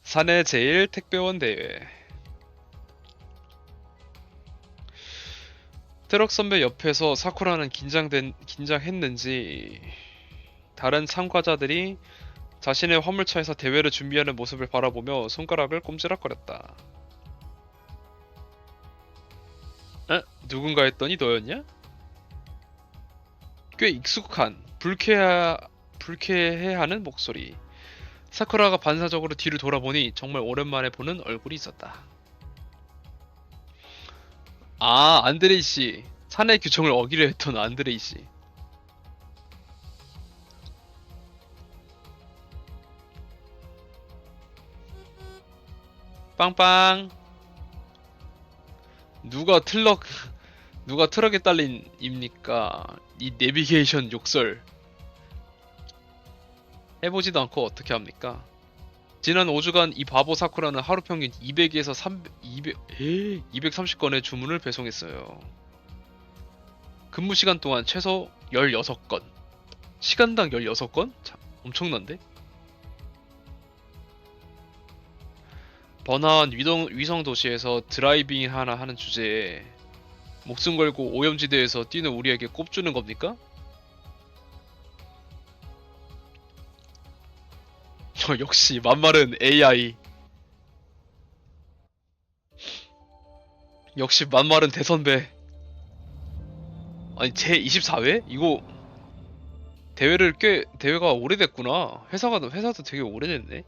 사내 제일 택배원 대회. 트럭 선배 옆에서 사쿠라는 긴장했는지 다른 참가자들이 자신의 화물차에서 대회를 준비하는 모습을 바라보며 손가락을 꼼지락거렸다. 누군가 했더니 너였냐? 꽤 익숙한 불쾌해하는 목소리. 사쿠라가 반사적으로 뒤를 돌아보니 정말 오랜만에 보는 얼굴이 있었다. 아, 안드레이 씨. 사내 규정을 어기려 했던 안드레이 씨. 빵빵. 누가 트럭에 딸린 입니까? 이 내비게이션 욕설. 해보지도 않고 어떻게 합니까? 지난 5주간 이 바보 사쿠라는 하루 평균 200에서 230건의 주문을 배송했어요. 근무 시간 동안 최소 16건. 시간당 16건? 참, 엄청난데? 번화한 위성 도시에서 드라이빙 하나 하는 주제에 목숨 걸고 오염지대에서 뛰는 우리에게 꼽주는 겁니까? 역시 만말은 AI. 역시 만말은 대선배. 아니 제 24회? 이거 대회가 오래됐구나. 회사도 되게 오래됐네.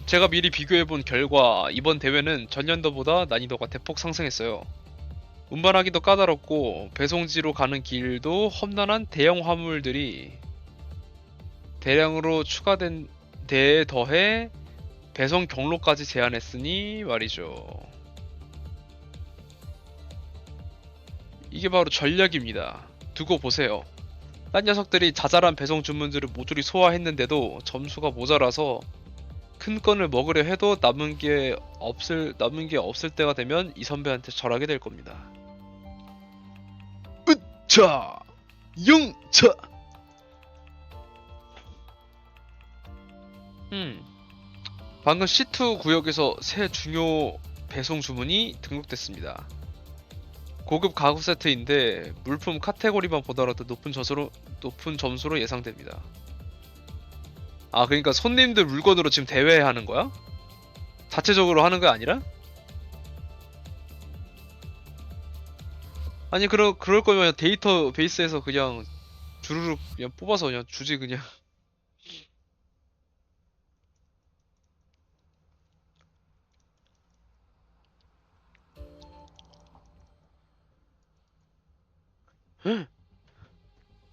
제가 미리 비교해본 결과 이번 대회는 전년도보다 난이도가 대폭 상승했어요. 운반하기도 까다롭고 배송지로 가는 길도 험난한 대형 화물들이 대량으로 추가된 데에 더해 배송 경로까지 제한했으니 말이죠. 이게 바로 전략입니다. 두고 보세요. 딴 녀석들이 자잘한 배송 주문들을 모조리 소화했는데도 점수가 모자라서 큰 건을 먹으려 해도 남은 게 없을 때가 되면 이 선배한테 절하게 될 겁니다. 으차! 영차! 방금 C2 구역에서 새 중요 배송 주문이 등록됐습니다. 고급 가구 세트인데 물품 카테고리만 보더라도 높은 점수로 예상됩니다. 아, 그러니까 손님들 물건으로 지금 대회하는 거야? 자체적으로 하는 게 아니라? 아니 그럴 거면 데이터 베이스에서 그냥 주르륵 그냥 뽑아서 그냥 주지 그냥.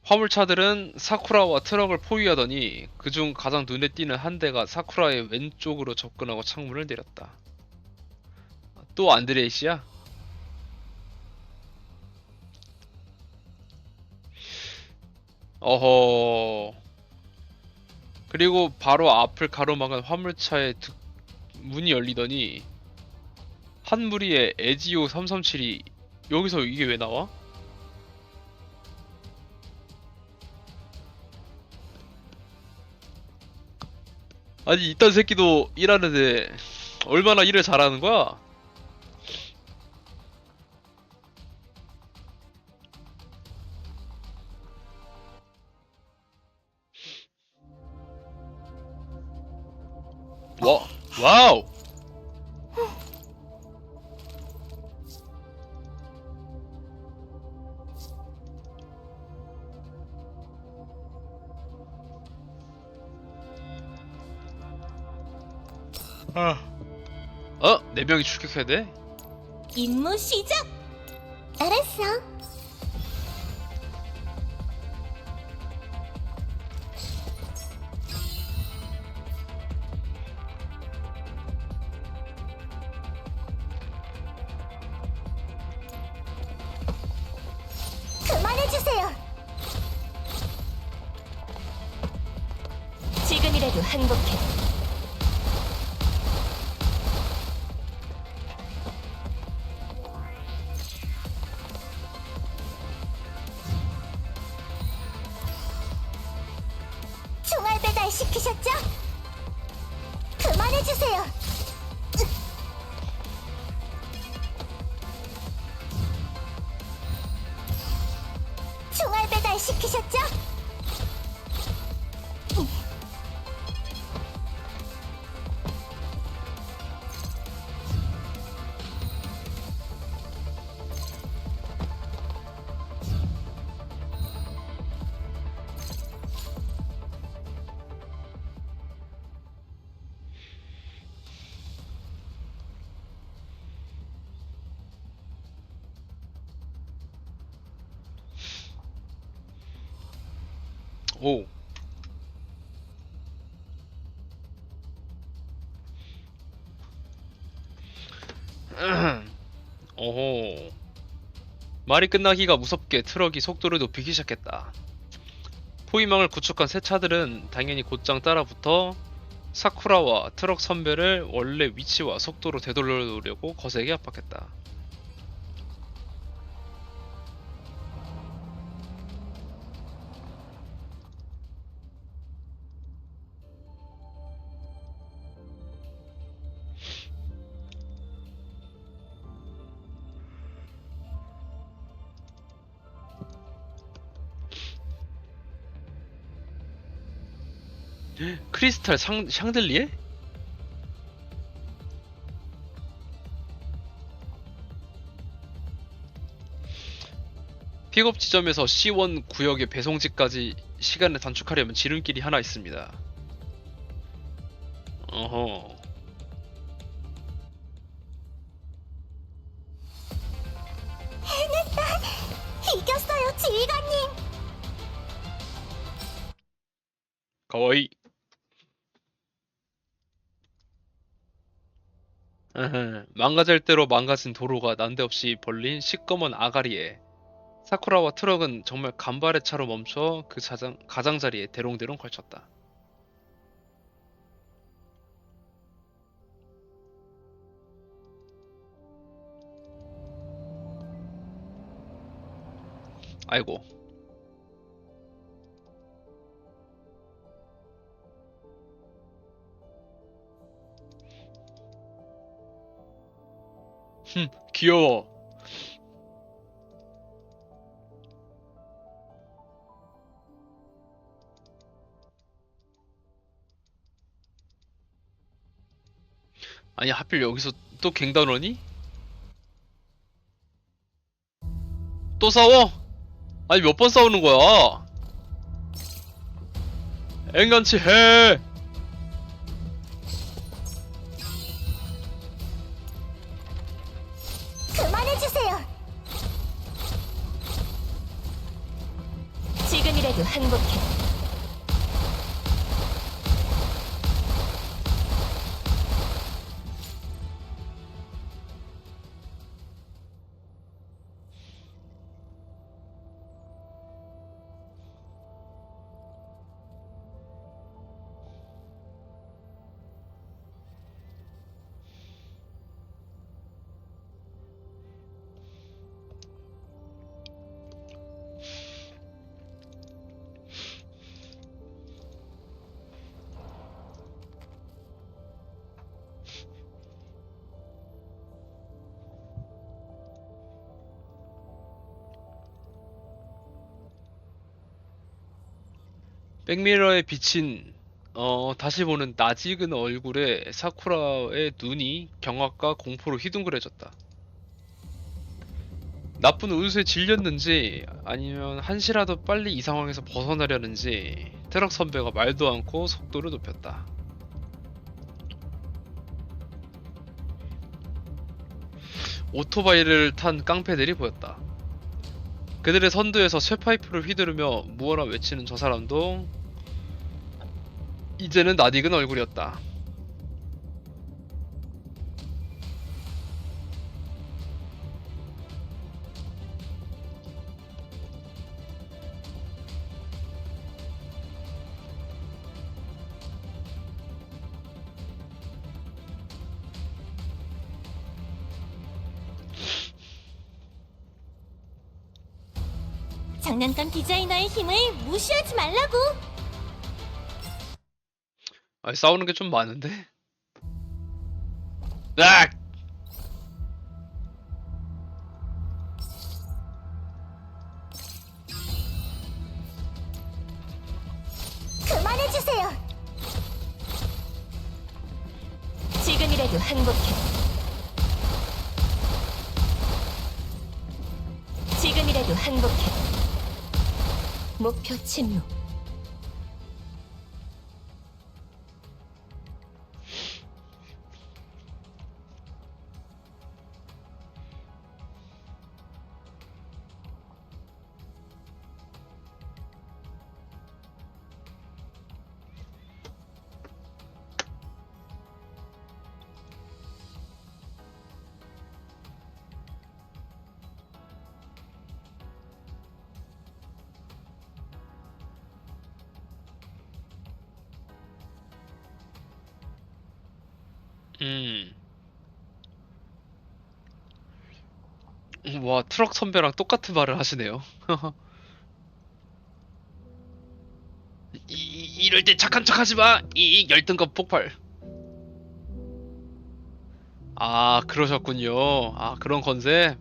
화물차들은 사쿠라와 트럭을 포위하더니 그중 가장 눈에 띄는 한 대가 사쿠라의 왼쪽으로 접근하고 창문을 내렸다. 또 안드레이 씨야? 어허. 그리고 바로 앞을 가로막은 화물차의 문이 열리더니 한 무리의 에지오 337이 여기서 이게 왜 나와? 아니 이딴 새끼도 일하는데 얼마나 일을 잘하는 거야? 와우! 네 명이 출격해야 돼? 임무 시작. 알았어. 그만해주세요. 지금이라도 항복해. 총알 배달 시키셨죠? 그만해주세요. 총알 배달 시키셨죠? 오. 어호. 말이 끝나기가 무섭게 트럭이 속도를 높이기 시작했다. 포위망을 구축한 새 차들은 당연히 곧장 따라붙어 사쿠라와 트럭 선배를 원래 위치와 속도로 되돌려놓으려고 거세게 압박했다. 크리스탈 샹들리에? 픽업 지점에서 C1 구역의 배송지까지 시간을 단축하려면 지름길이 하나 있습니다. 어허. 이겼어요, 지휘관님. 가와이. 망가질 대로 망가진 도로가 난데없이 벌린 시꺼먼 아가리에 사쿠라와 트럭은 정말 간발의 차로 멈춰 그 가장자리에 대롱대롱 걸쳤다. 아이고. 귀여워. 아니 하필 여기서 또 갱단원이? 또 싸워? 아니 몇 번 싸우는 거야? 앵간치 해. 그만해주세요. 지금이라도 항복해. 백미러에 비친 다시 보는 낯익은 얼굴에 사쿠라의 눈이 경악과 공포로 휘둥그레졌다. 나쁜 운수에 질렸는지 아니면 한시라도 빨리 이 상황에서 벗어나려는지 트럭 선배가 말도 않고 속도를 높였다. 오토바이를 탄 깡패들이 보였다. 그들의 선두에서 쇠파이프를 휘두르며 무어라 외치는 저 사람도 이제는 낯익은 얼굴이었다. 장난감 디자이너의 힘을 무시하지 말라고. 아니, 싸우는 게 좀 많은데? 악! 그만해주세요. 지금이라도 항복해. 지금이라도 항복해. 목표 침묵. 음. 와, 트럭 선배랑 똑같은 말을 하시네요. 이럴 때 착한 척 하지 마! 이 열등감 폭발. 아, 그러셨군요. 아, 그런 컨셉?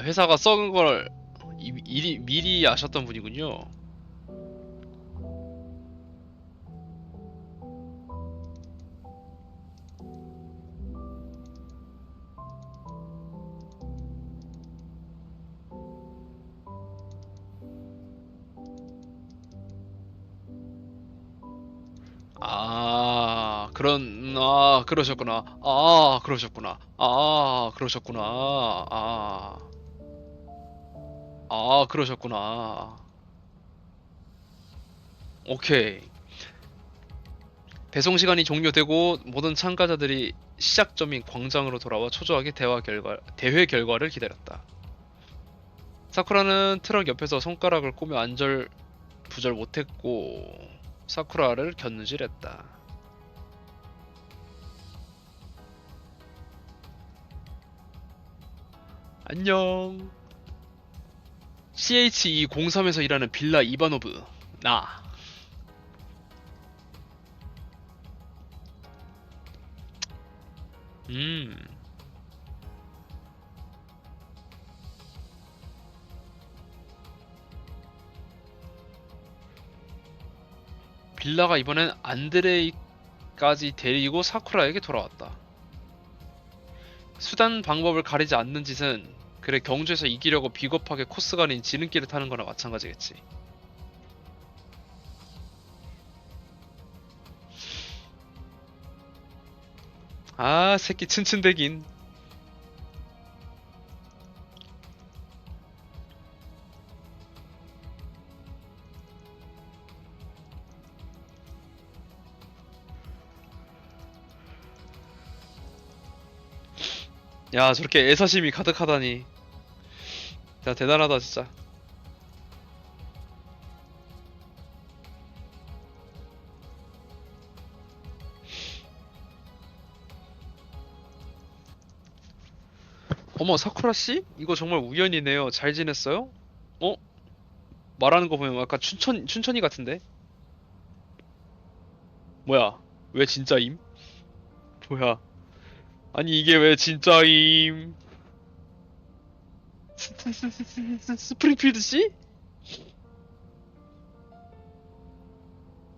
회사가 썩은 걸 미리 아셨던 분이군요. 그러셨구나. 그러셨구나. 그러셨구나. 그러셨구나. 오케이. 배송 시간이 종료되고 모든 참가자들이 시작점인 광장으로 돌아와 초조하게 대회 결과를 기다렸다. 사쿠라는 트럭 옆에서 손가락을 꼬며 안절부절 못했고 사쿠라를 겨누질했다. 안녕. CHE03에서 일하는 빌라 이바노브. 나. 음. 빌라가 이번엔 안드레이까지 데리고 사쿠라에게 돌아왔다. 수단 방법을 가리지 않는 짓은 그래 경주에서 이기려고 비겁하게 코스가 아닌 지름길을 타는 거나 마찬가지겠지. 아, 새끼 츤츤대긴. 야, 저렇게 애사심이 가득하다니. 야, 대단하다, 진짜. 어머, 사쿠라씨? 이거 정말 우연이네요. 잘 지냈어요? 어? 말하는 거 보면 약간 춘천이 같은데? 뭐야? 왜 진짜임? 뭐야? 아니, 이게 왜 진짜임? 스프링필드 씨?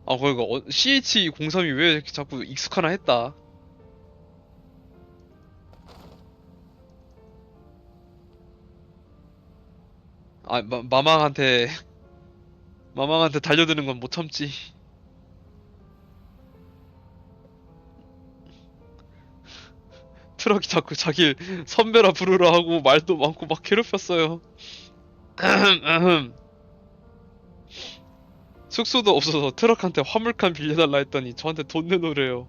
아, 그러니까 CH03이 왜 이렇게 자꾸 익숙하나 했다. 아, 마망한테 달려드는 건 못 참지. 트럭이 자꾸 자기 선배라 부르라 하고 말도 많고 막 괴롭혔어요. 숙소도 없어서 트럭한테 화물칸 빌려달라 했더니 저한테 돈 내놓으래요.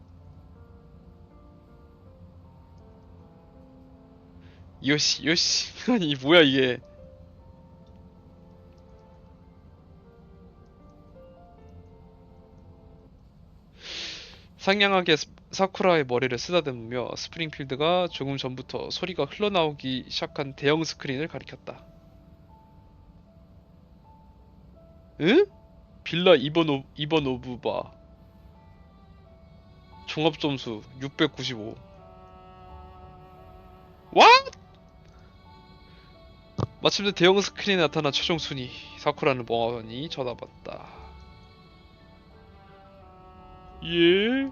요시 아니 뭐야 이게. 상냥하게 사쿠라의 머리를 쓰다듬으며 스프링필드가 조금 전부터 소리가 흘러나오기 시작한 대형 스크린을 가리켰다. 응? 빌라 2번 오브바 종합점수 695. 와? 마침내 대형 스크린에 나타난 최종 순위. 사쿠라는 멍하니 쳐다봤다. 예?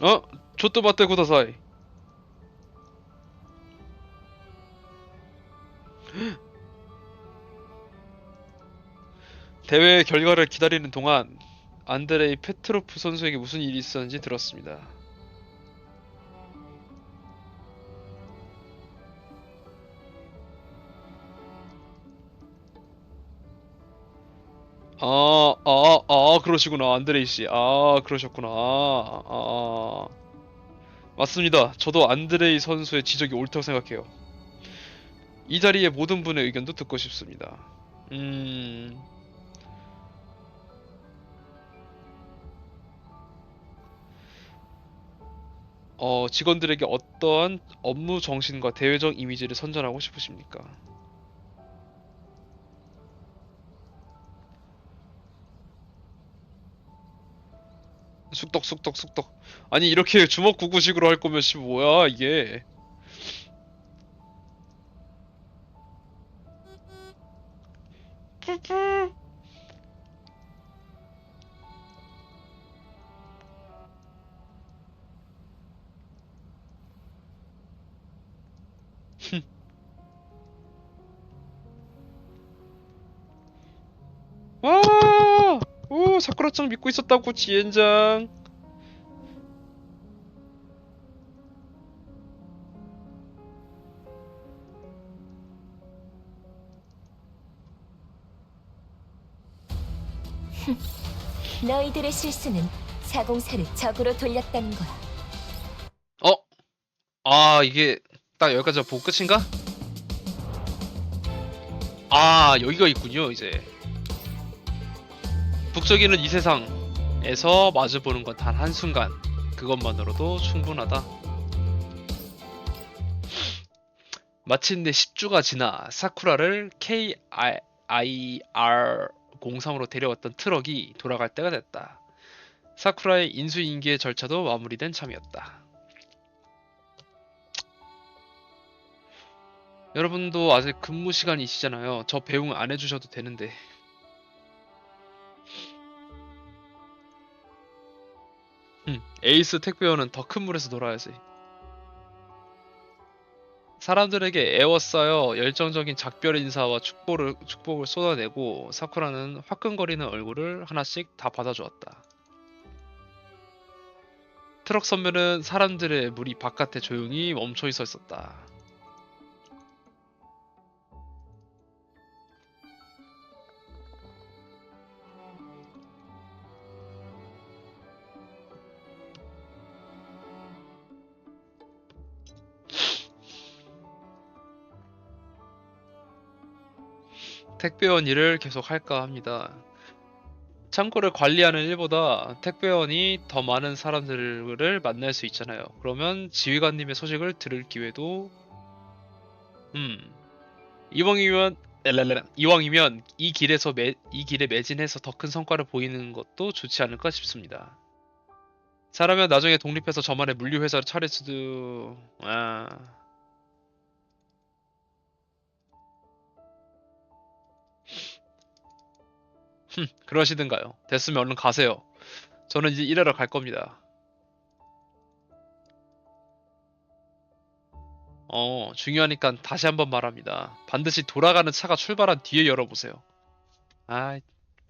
어? 조또 맞대 고다사이. 대회 결과를 기다리는 동안 안드레이 페트로프 선수에게 무슨 일이 있었는지 들었습니다. 그러시구나, 안드레이 씨. 그러셨구나. 맞습니다. 저도 안드레이 선수의 지적이 옳다고 생각해요. 이 자리에 모든 분의 의견도 듣고 싶습니다. 음, 직원들에게 어떠한 업무 정신과 대외적 이미지를 선전하고 싶으십니까? 쑥덕. 아니, 이렇게 주먹구구식으로 할 거면, 씨, 뭐야, 이게. 와! 오, 사쿠라짱 믿고 있었다고, 지엔장. 너희들의 실수는 사공사를 적으로 돌렸다는 거야. 어? 이게 딱 여기까지가 보고 끝인가? 여기가 있군요, 이제. 북적이는 이 세상에서 마주보는 건 단 한순간. 그것만으로도 충분하다. 마침내 10주가 지나 사쿠라를 KIR03으로 데려왔던 트럭이 돌아갈 때가 됐다. 사쿠라의 인수인계의 절차도 마무리된 참이었다. 여러분도 아직 근무 시간이시잖아요. 저 배웅 안 해주셔도 되는데. 에이스 택배원은 더 큰 물에서 놀아야지. 사람들에게 애워싸여 열정적인 작별 인사와 축복을 쏟아내고 사쿠라는 화끈거리는 얼굴을 하나씩 다 받아주었다. 트럭 선면은 사람들의 무리 바깥에 조용히 멈춰 있었다. 택배원 일을 계속 할까 합니다. 창고를 관리하는 일보다 택배원이 더 많은 사람들을 만날 수 있잖아요. 그러면 지휘관님의 소식을 들을 기회도 이왕이면 이왕이면 이 길에 매진해서 더 큰 성과를 보이는 것도 좋지 않을까 싶습니다. 잘하면 나중에 독립해서 저만의 물류회사를 차릴 수도... 아... 그러시든가요. 됐으면 얼른 가세요. 저는 이제 일하러 갈 겁니다. 중요하니까 다시 한번 말합니다. 반드시 돌아가는 차가 출발한 뒤에 열어보세요. 아,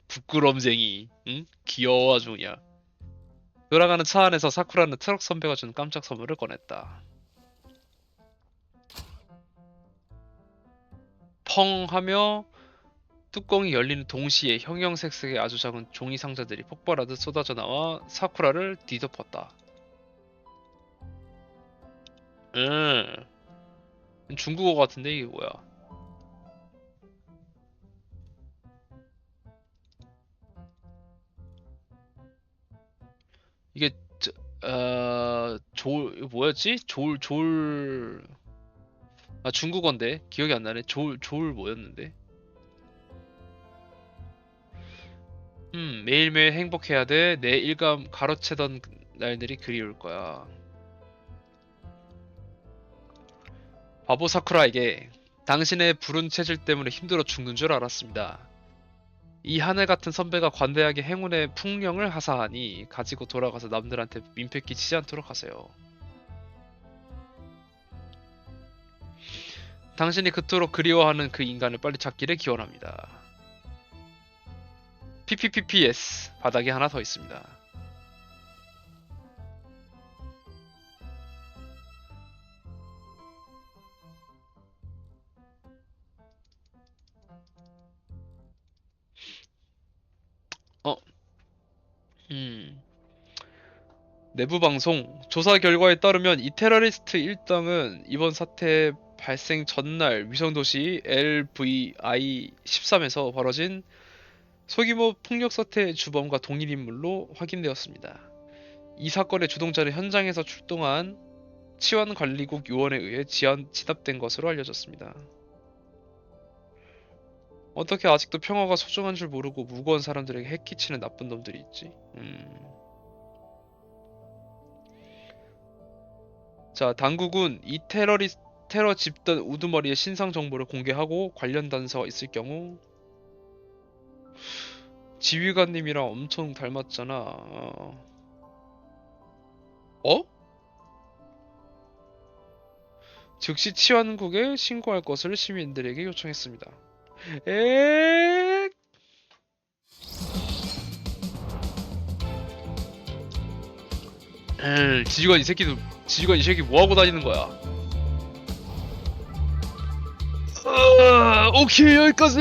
부끄럼쟁이. 응? 귀여워 아주 그냥. 돌아가는 차 안에서 사쿠라는 트럭 선배가 준 깜짝 선물을 꺼냈다. 펑 하며 뚜껑이 열리는 동시에 형형색색의 아주 작은 종이 상자들이 폭발하듯 쏟아져 나와 사쿠라를 뒤덮었다. 중국어 같은데 이게 뭐야? 이게 이거 뭐였지? 아 중국어인데 기억이 안 나네. 졸 뭐였는데? 매일매일 행복해야 돼. 내 일감 가로채던 날들이 그리울 거야. 바보 사쿠라에게 당신의 불운 체질 때문에 힘들어 죽는 줄 알았습니다. 이 하늘 같은 선배가 관대하게 행운의 풍령을 하사하니 가지고 돌아가서 남들한테 민폐 끼치지 않도록 하세요. 당신이 그토록 그리워하는 그 인간을 빨리 찾기를 기원합니다. PPPPS 바닥에 하나 더 있습니다. 어, 음. 내부 방송 조사 결과에 따르면 이 테러리스트 일당은 이번 사태 발생 전날 위성도시 LVI-13에서 벌어진 소규모 폭력 사태의 주범과 동일 인물로 확인되었습니다. 이 사건의 주동자는 현장에서 출동한 치안관리국 요원에 의해 진압된 것으로 알려졌습니다. 어떻게 아직도 평화가 소중한 줄 모르고 무고한 사람들에게 해끼치는 나쁜 놈들이 있지? 자, 당국은 이 테러 집단 우두머리의 신상 정보를 공개하고 관련 단서가 있을 경우 지휘관님이랑 엄청 닮았잖아. 즉시 치안국에 신고할 것을 시민들에게 요청했습니다. 에 지휘관 이 새끼 뭐 하고 다니는 거야? 오케이 여기까지.